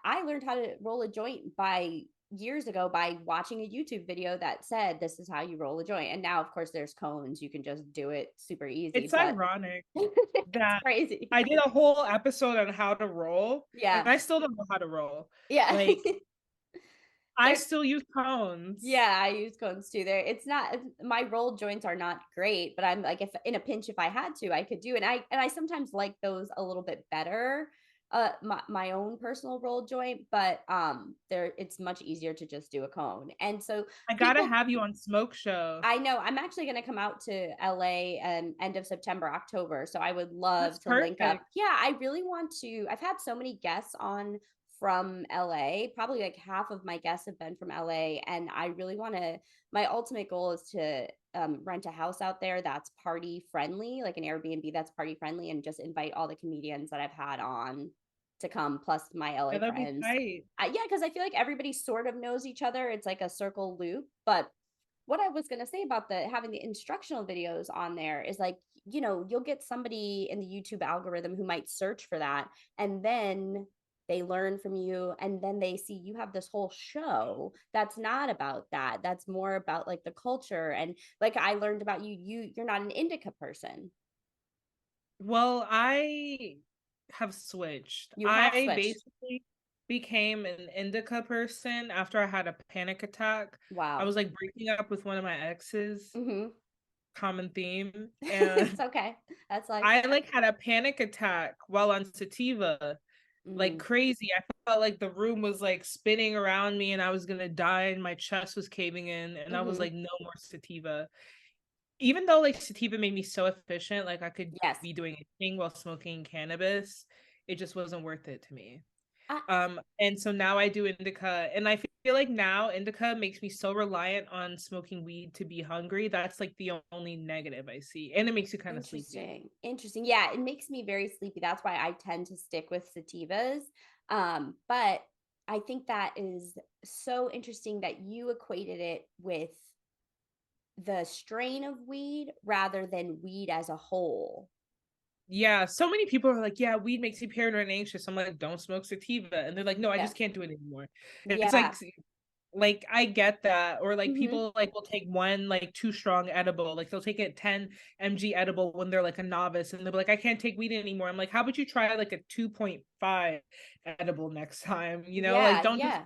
I learned how to roll a joint by years ago by watching a YouTube video that said this is how you roll a joint. And now of course there's cones, you can just do it super easy, It's but ironic it's that crazy. I did a whole episode on how to roll, and Yeah. I still don't know how to roll. Yeah. Like, I They're still use cones. Yeah, I use cones too. It's not, my roll joints are not great, but I'm like if in a pinch if I had to, I could do. And I sometimes like those a little bit better. My own personal roll joint, but there it's much easier to just do a cone. And so I gotta people, have you on Smoke Show. I know I'm actually going to come out to LA end of September, October. So I would That's love to link up. perfect. Yeah, I really want to. I've had so many guests on from LA. Probably like half of my guests have been from LA. And I really want to, my ultimate goal is to rent a house out there that's party friendly, like an Airbnb that's party friendly, and just invite all the comedians that I've had on to come, plus my Yeah, LA that'd be friends. tight. Yeah, because I feel like everybody sort of knows each other. It's like a circle loop, but what I was going to say about the having the instructional videos on there is like, you'll get somebody in the YouTube algorithm who might search for that, and then they learn from you, and then they see you have this whole show that's not about that. That's more about like the culture. And like I learned about you're not an indica person. Well, I have switched. You have I switched. basically became an indica person after I had a panic attack. I Wow. was like breaking up with one of my exes, Hmm. common theme, It's and okay. That's like, I like had a panic attack while on sativa, like mm, crazy. I felt like the room was like spinning around me and I was gonna die and my chest was caving in, and I was hmm. like, no more sativa. Even though like sativa made me so efficient, like I could Yes. be doing anything while smoking cannabis, it just wasn't worth it to me. I, And so now I do indica, and I feel like now indica makes me so reliant on smoking weed to be hungry. That's like the only negative I see, and it makes you kind of sleepy. Interesting. Interesting. Yeah, it makes me very sleepy. That's why I tend to stick with sativas. But I think that is so interesting that you equated it with the strain of weed rather than weed as a whole. Yeah, so many people are like, yeah, weed makes you paranoid and anxious. I'm like, don't smoke sativa, and they're like, no, I Yeah. just can't do it anymore. It's Yeah. like I get that. Or like Hmm. people like will take one like too strong edible, like they'll take a 10 mg edible when they're like a novice, and they'll be like, I can't take weed anymore. I'm like, how about you try like a 2.5 edible next time, like Yeah. don't just. Yeah.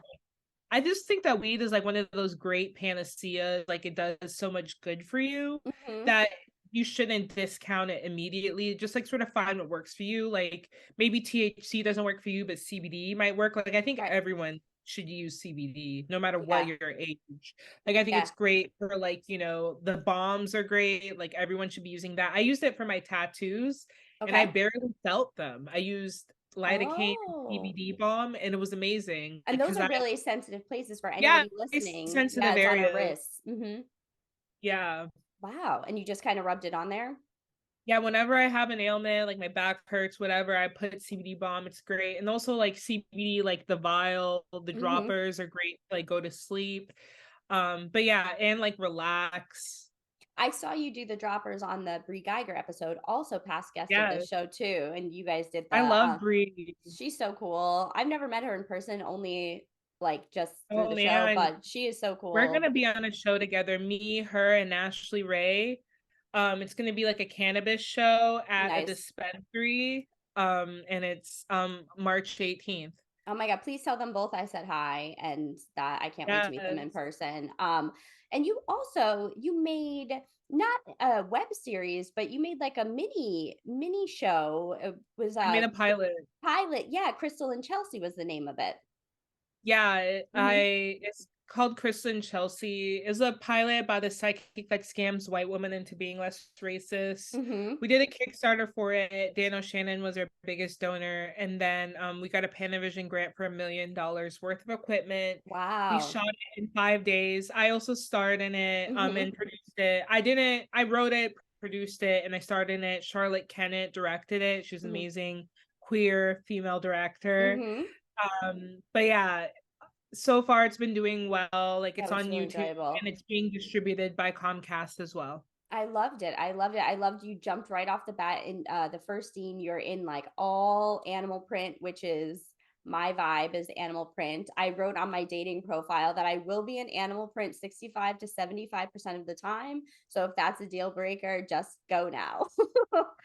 I just think that weed is like one of those great panaceas. Like it does so much good for you Hmm. that you shouldn't discount it immediately. Just like sort of find what works for you. Like maybe THC doesn't work for you, but CBD might work. Like I think Right. everyone should use CBD no matter what Yeah. your age. Like I think Yeah. it's great for like, the bombs are great. Like everyone should be using that. I used it for my tattoos and I Okay. barely felt them. I used lidocaine and Oh. CBD balm and it was amazing And those because are really sensitive places for yeah, anybody it's listening. Yeah, sensitive it's on our areas. wrists. Hmm. Yeah. Wow. And you just kind of rubbed it on there? Yeah, whenever I have an ailment, like my back hurts, whatever, I put CBD balm. It's great. And also like CBD, like the vial, the Hmm. droppers are great to like go to sleep. But yeah, and like relax. I saw you do the droppers on the Brie Geiger episode, also past guest of Yeah, this show too. And you guys did I love Brie. she's so cool. I've never met her in person, only like just through Oh the show, man, but she is so we're cool. gonna be on a show together, me, her, and Ashley Ray. It's gonna be like a cannabis show at a Nice. dispensary. And it's March 18th. Oh my God, please tell them both I said hi and that I can't wait to meet them in Yes. person. And you made not a web series, but you made like a mini show. It was I made a a pilot. pilot. Yeah, Crystal and Chelsea was the name of it. Yeah, Hmm. it's called Crystal and Chelsea. It's a pilot about a psychic that scams white women into being less racist. Hmm. We did a Kickstarter for it. Dan O'Shannon was our biggest donor, and then we got a Panavision grant for $1 million worth of equipment. We Wow. shot it in 5 days. I also starred in it, Hmm. and produced it. I wrote it, produced it, and I starred in it. Charlotte Kennett directed it. She's Hmm. amazing, queer female director. Hmm. But yeah, so far it's been doing well. Like That it's was on really YouTube enjoyable. and it's being distributed by Comcast as well. I loved it. I loved it. I loved you jumped right off the bat in the first scene. You're in like all animal print, which is my vibe is animal print. I wrote on my dating profile that I will be in animal print 65 to 75% of the time. So if that's a deal breaker, just go now.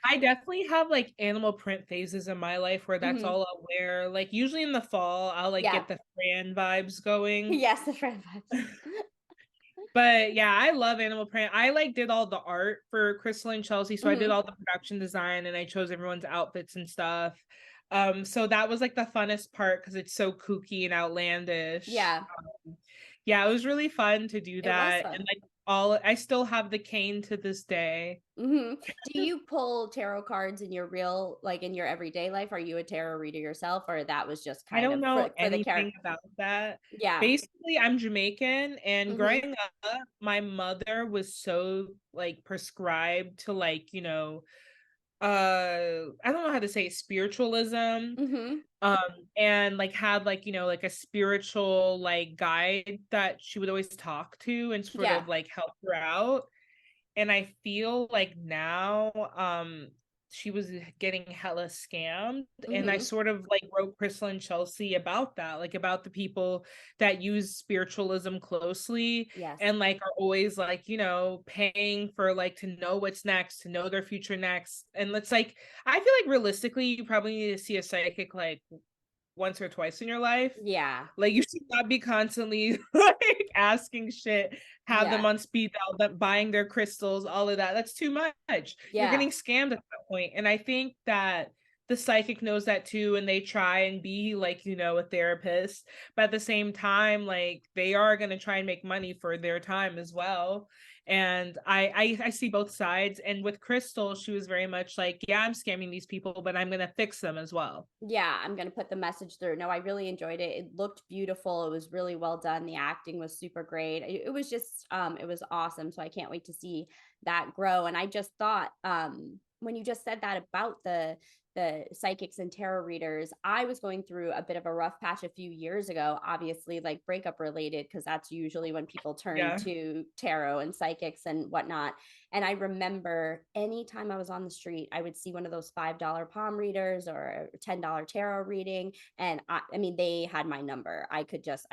I definitely have like animal print phases in my life where that's Hmm. all I'll wear. Like usually in the fall, I'll like Yeah. get the Fran vibes going. Yes, the friend vibes. But yeah, I love animal print. I like did all the art for Crystal and Chelsea. So I did Hmm. all the production design and I chose everyone's outfits and stuff. So that was like the funnest part because it's so kooky and outlandish. Yeah, Yeah, it was really fun to do it was that. fun. And like all I still have the cane to this day. Hmm. Do you pull tarot cards in your real, like in your everyday life? Are you a tarot reader yourself, or that was just I kind don't of know for the anything character? about that. Yeah. Basically, I'm Jamaican and Hmm. growing up, my mother was so like prescribed to like, I don't know how to say it, spiritualism. Hmm. Um and like had like, like a spiritual like guide that she would always talk to and sort Yeah. of like help her out. And I feel like now she was getting hella scammed. And I Hmm. sort of like wrote Crystal and Chelsea about that, like about the people that use spiritualism closely Yes. and like are always like, paying for like to know what's next, to know their future next. And it's like I feel like realistically you probably need to see a psychic like once or twice in your life. Yeah. Like you should not be constantly like asking shit, have them Yeah. on speed dial, them buying their crystals, all of that. That's too much. You're Yeah. getting scammed at that point. And I think that the psychic knows that too, and they try and be like, a therapist, but at the same time, like they are gonna try and make money for their time as well. And I see both sides. And with Crystal, she was very much like, yeah, I'm scamming these people, but I'm gonna fix them as well. Yeah, I'm going to put the message through. No, I really enjoyed it. It looked beautiful. It was really well done. The acting was super great. It was just it was awesome. So I can't wait to see that grow. And I just thought when you just said that about the psychics and tarot readers, I was going through a bit of a rough patch a few years ago, obviously like breakup related, because that's usually when people turn Yeah. to tarot and psychics and whatnot. And I remember anytime I was on the street, I would see one of those $5 palm readers or a $10 tarot reading. And I mean, they had my number. I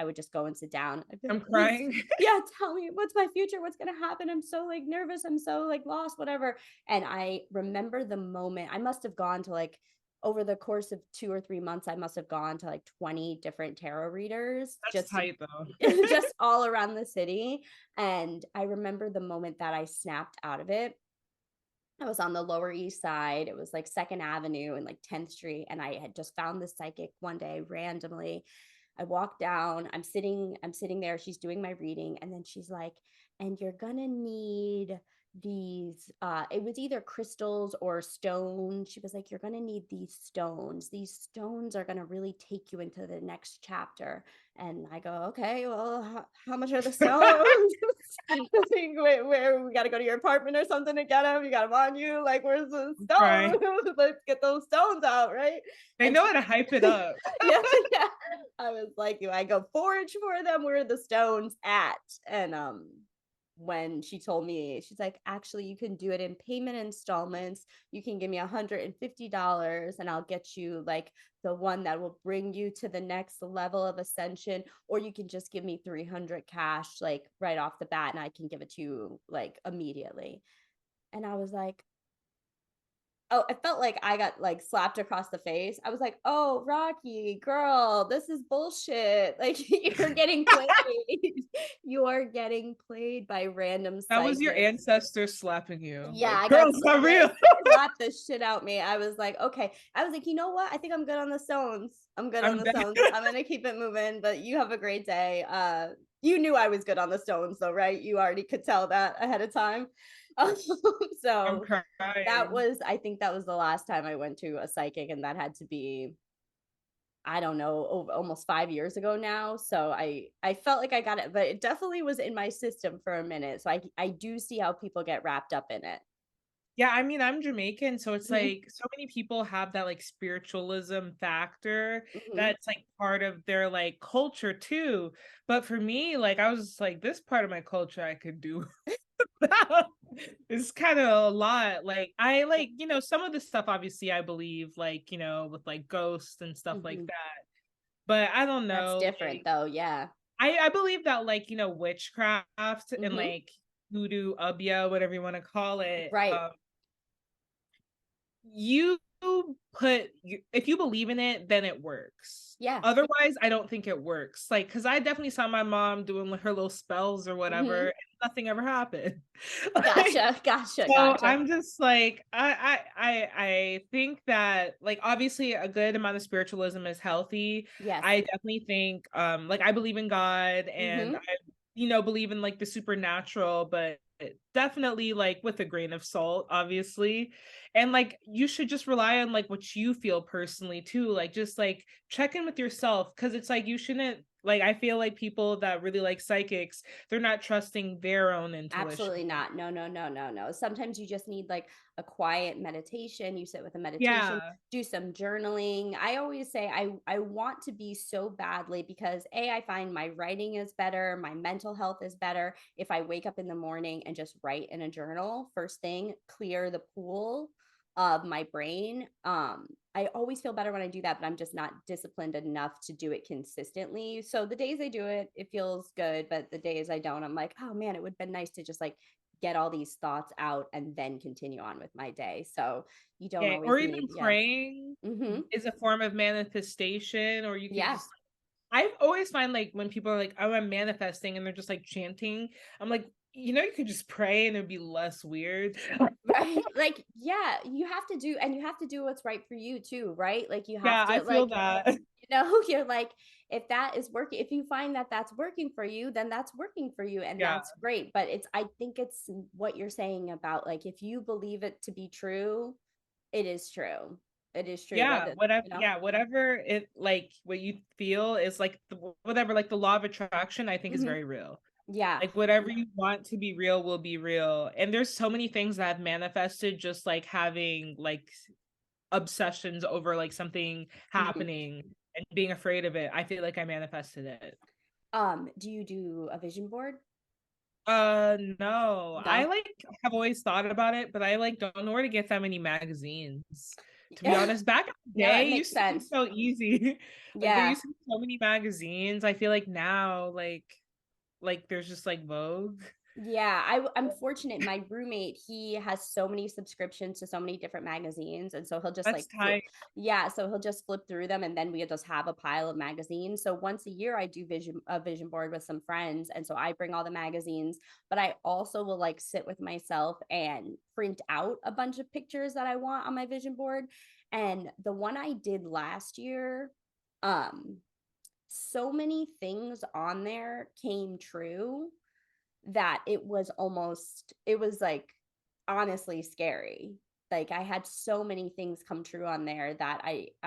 would just go and sit down. I'd be like, I'm please, crying. yeah, tell me what's my future? What's going to happen? I'm so like nervous. I'm so like lost, whatever. And I remember the moment I must have gone to like, over the course of 2 or 3 months, I must have gone to like 20 different tarot readers That's just to tight though. just all around the city. And I remember the moment that I snapped out of it. I was on the Lower East Side. It was like Second Avenue and like 10th Street. And I had just found this psychic one day randomly. I walk down, I'm sitting there, she's doing my reading, and then she's like, and you're gonna need these it was either crystals or stones. She was like, you're going to need these stones are going to really take you into the next chapter. And I go, okay, well, how much are the stones? Like, where we got to go to your apartment or something to get them? You got them on you, like, where's the Right. stones? Let's get those stones out, right? They And know she, how to hype it up. yeah, yeah, I was like, do I go forage for them? Where are the stones at? And when she told me, she's like, actually, you can do it in payment installments. You can give me $150 and I'll get you like the one that will bring you to the next level of ascension, or you can just give me 300 cash like right off the bat and I can give it to you like immediately. And I was like, oh, I felt like I got like slapped across the face. I was like, oh, Rocky, girl, this is bullshit. Like, you're getting played. You are getting played by random That was your psychics. ancestors slapping you. Yeah, Like, I girl, got it's not real. slapped the shit out me. I was like, okay. I was like, you know what? I think I'm good on the stones. I'm good on I'm the dead. stones. I'm gonna keep it moving, but you have a great day. You knew I was good on the stones though, right? You already could tell that ahead of time. I'm So that crying. was, I think that was the last time I went to a psychic, and that had to be, I don't know, almost 5 years ago now. So I felt like I got it, but it definitely was in my system for a minute. So I do see how people get wrapped up in it. Yeah, I mean, I'm Jamaican, so it's Mhm, like so many people have that like spiritualism factor mhm. that's like part of their like culture too. But for me, like I was just like, this part of my culture I could do. It's kind of a lot. Like I like, some of the stuff obviously I believe, like, with like ghosts and stuff like Mhm. that. But I don't That's know, different like though, yeah. I believe that like, witchcraft and Mhm. like voodoo, ubia, whatever you want to call it, Right. you if you believe in it, then it works. Yeah. Otherwise, I don't think it works. Like, because I definitely saw my mom doing like, her little spells or whatever, Mhm. and nothing ever happened. Like, Gotcha, gotcha, so gotcha. I'm just like, I think that like obviously a good amount of spiritualism is healthy. Yes. I definitely think like I believe in God and Mhm. I believe in like the supernatural, but definitely like with a grain of salt, obviously. And like you should just rely on like what you feel personally too. Like just like check in with yourself because it's like you shouldn't like I feel like people that really like psychics, they're not trusting their own intuition. Absolutely not. No, no, no, no, no. Sometimes you just need like a quiet meditation. You sit with a meditation, Yeah. do some journaling. I always say I want to be so badly because I find my writing is better, my mental health is better if I wake up in the morning and just write in a journal first thing, clear the pool of my brain. I always feel better when I do that, but I'm just not disciplined enough to do it consistently. So the days I do it, it feels good, but the days I don't, I'm like, oh man, it would have been nice to just like get all these thoughts out and then continue on with my day. So you don't Yeah. Or always even need, yeah. praying Mm-hmm. is a form of manifestation, or you could Yeah. just I always find like when people are like, oh, I'm manifesting and they're just like chanting, I'm like, you could just pray and it'd be less weird. Right. Like, yeah, you have to do, and you have to do what's right for you too, right? Like, you have Yeah, I to, feel like, that. you're like, if that is working, if you find that that's working for you, then that's working for you, and Yeah. that's great. But I think it's what you're saying about like, if you believe it to be true, it is true. It is true. Yeah, Whether, whatever. Yeah, whatever it like what you feel is like whatever like the law of attraction I think is Mhm. very real. Yeah. Like whatever you want to be real will be real. And there's so many things that have manifested just like having like obsessions over like something Mhm. happening and being afraid of it. I feel like I manifested it. Do you do a vision board? No. I No. like have always thought about it, but I like don't know where to get that many magazines. To be Yeah. honest, back in the No, that day, it makes used to be sense. so easy. Like there Yeah. used to be so many magazines. I feel like now, like there's just like Vogue. Yeah, I'm fortunate. My roommate, he has so many subscriptions to so many different magazines, and so he'll just That's like flip. tight. Yeah, so he'll just flip through them, and then we just have a pile of magazines. So once a year, I do vision board with some friends, and so I bring all the magazines. But I also will like sit with myself and print out a bunch of pictures that I want on my vision board. And the one I did last year, um, so many things on there came true that it was like honestly scary. Like I had so many things come true on there that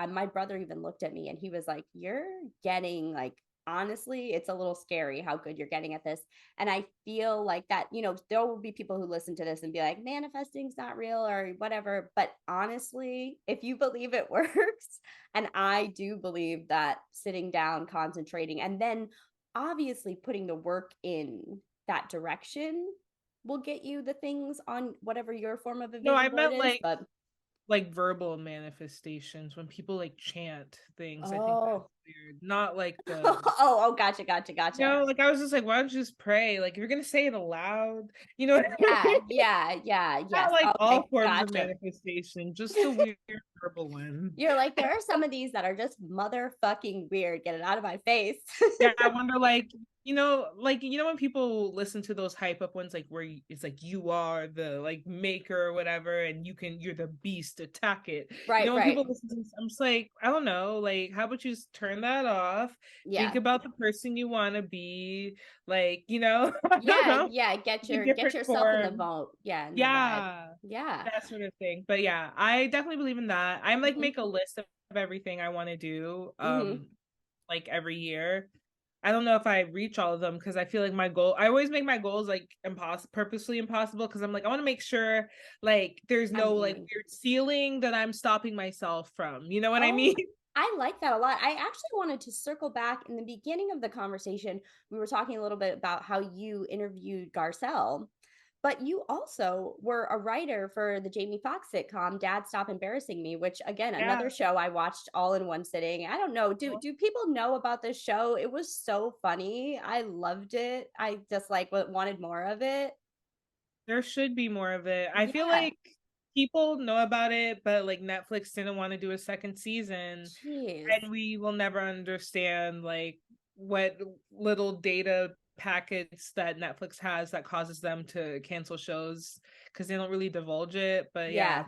my brother even looked at me and he was like, "You're getting like honestly, it's a little scary how good you're getting at this." And I feel like that, there will be people who listen to this and be like, "Manifesting's not real," or whatever. But honestly, if you believe it works, and I do believe that sitting down, concentrating, and then obviously putting the work in that direction will get you the things on whatever your form of a No, I vision board meant is. But like verbal manifestations when people like chant things. I think that's oh, weird. Not like the oh, gotcha. like I was just like, why don't you just pray? Like if you're gonna say it aloud, you know what I mean? Yeah, Not yes. like Okay, all forms of gotcha. manifestation, just the weird verbal one. You're like, there are some of these that are just motherfucking weird. Get it out of my face. Yeah, I wonder, like, when people listen to those hype up ones, like it's like you are the like maker or whatever, and you're the beast, attack it. Right, When right. people listen to this, I'm just like, I don't know, like, how about you just turn that off? Think Yeah. about the person you want to be, like, I don't Yeah, know, yeah. the Get different yourself in the form. vote. Yeah, in the vibe. Yeah, Yeah. that sort of thing. But yeah, I definitely believe in that. I'm like Mm-hmm. make a list of everything I want to do, Mm-hmm. like every year. I don't know if I reach all of them because I feel like I always make my goals like purposely impossible because I'm like, I want to make sure like there's I'm no like aiming. weird ceiling that I'm stopping myself from. You know what I Oh, mean? I like that a lot. I actually wanted to circle back in the beginning of the conversation. We were talking a little bit about how you interviewed Garcelle, but you also were a writer for the Jamie Foxx sitcom Dad Stop Embarrassing Me, which again, Yeah. another show I watched all in one sitting. I don't know. Do people know about this show? It was so funny. I loved it. I just like wanted more of it. There should be more of it. I feel Yeah. like people know about it, but like Netflix didn't want to do a second season, Jeez. and we will never understand like what little data packets that Netflix has that causes them to cancel shows because they don't really divulge it. But yeah, Yeah,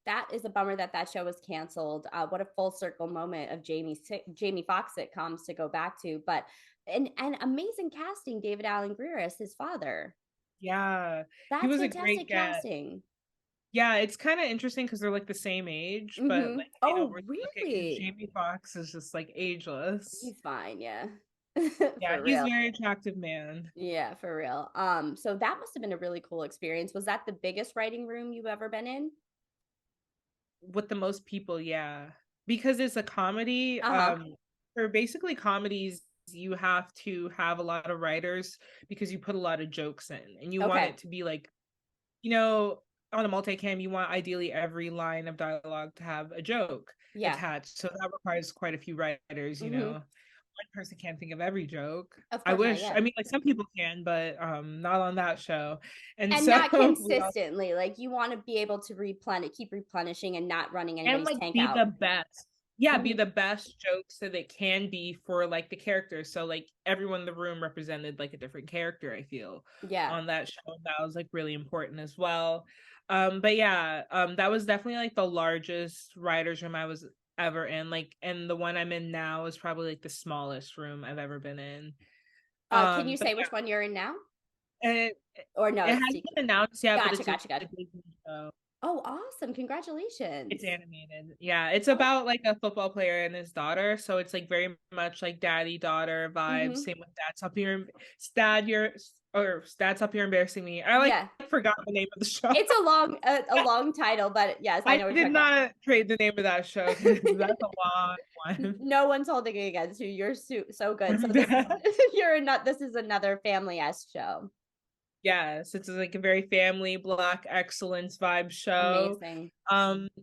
that is a bummer that that show was canceled. What a full circle moment of Jamie Foxx sitcoms to go back to, but and amazing casting. David Allen Greer as his father. yeah, he That's was a great fantastic get. casting. Yeah, it's kind of interesting because they're like the same age, but Mm-hmm. like they don't Oh, really look at because really? Jamie Foxx is just like ageless. He's fine. Yeah, Yeah, for he's a real. very attractive man. Yeah, for real. So that must have been a really cool experience. Was that the biggest writing room you've ever been in? With the most people, yeah. Because it's a comedy, Uh-huh. for basically comedies, you have to have a lot of writers because you put a lot of jokes in and you want Okay. it to be like, you know, on a multicam, you want ideally every line of dialogue to have a joke Yeah. attached. So that requires quite a few writers. Mm-hmm. One person can't think of every joke. Of I course not. wish, I Yeah. mean, like some people can, but not on that show. And And so not consistently. Like you want to be able to keep replenishing and not running and anybody's like tank be out. the best. Yeah, be Hmm. the best jokes that it can be for like the characters. So like everyone in the room represented like a different character, I feel, Yeah. on that show. That was like really important as well. But yeah, that was definitely like the largest writers room I was ever in. Like, and the one I'm in now is probably like the smallest room I've ever been in. Can you But say which one you're in now? yeah, Or no, it it's hasn't secret. been announced yet, but Gotcha, it's a gotcha, gotcha. Disney show. Oh, awesome. It's Congratulations. animated. Yeah, it's Oh, about like a football player and his daughter, so it's like very much like daddy daughter vibes. mm-hmm. Same with dad, dad's up here embarrassing me. I like Yeah. forgot the name of the show. It's a long title, but yes, I I know what you're did talking not trade the name of that show because that's a long one. no one's holding it against you. You're so good. So this is you're not this is another family s show. Yes, it's like a very family black excellence vibe show. Amazing.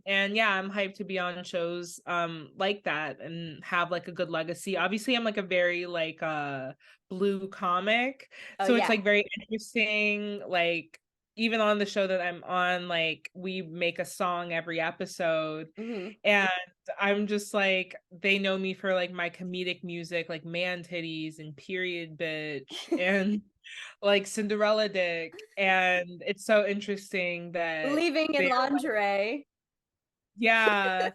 And yeah, I'm hyped to be on shows like that and have like a good legacy. Obviously, I'm like a very like blue comic. Oh So it's yeah. like very interesting, like even on the show that I'm on, like we make a song every episode. Mm-hmm. And I'm just like, they know me for like my comedic music, like Man Titties and Period Bitch and like Cinderella Dick. And it's so interesting that Leaving in they're like, lingerie. yeah.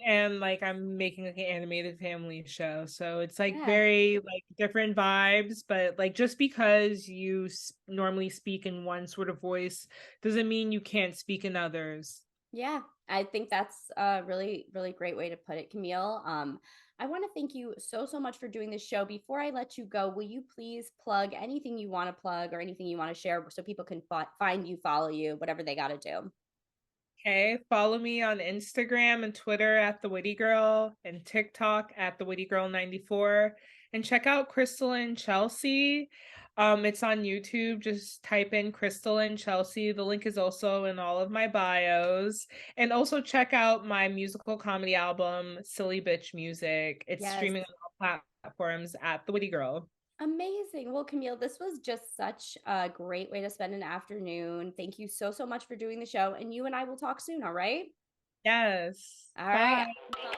and like I'm making like an animated family show. So it's like Yeah. very like different vibes, but like just because you normally speak in one sort of voice doesn't mean you can't speak in others. Yeah, I think that's a really, really great way to put it, Camille. I want to thank you so, so much for doing this show. Before I let you go, will you please plug anything you want to plug or anything you want to share so people can find you, follow you, whatever they got to do? Okay, follow me on Instagram and Twitter at the Witty Girl and TikTok at the Witty Girl 94. And check out Crystal and Chelsea. It's on YouTube. Just type in Crystal and Chelsea. The link is also in all of my bios. And also check out my musical comedy album, Silly Bitch Music. It's Yes. streaming on all platforms at the Witty Girl. Amazing. Well, Camille, this was just such a great way to spend an afternoon. Thank you so, so much for doing the show. And you and I will talk soon. All right. Yes. All right. Bye. Bye.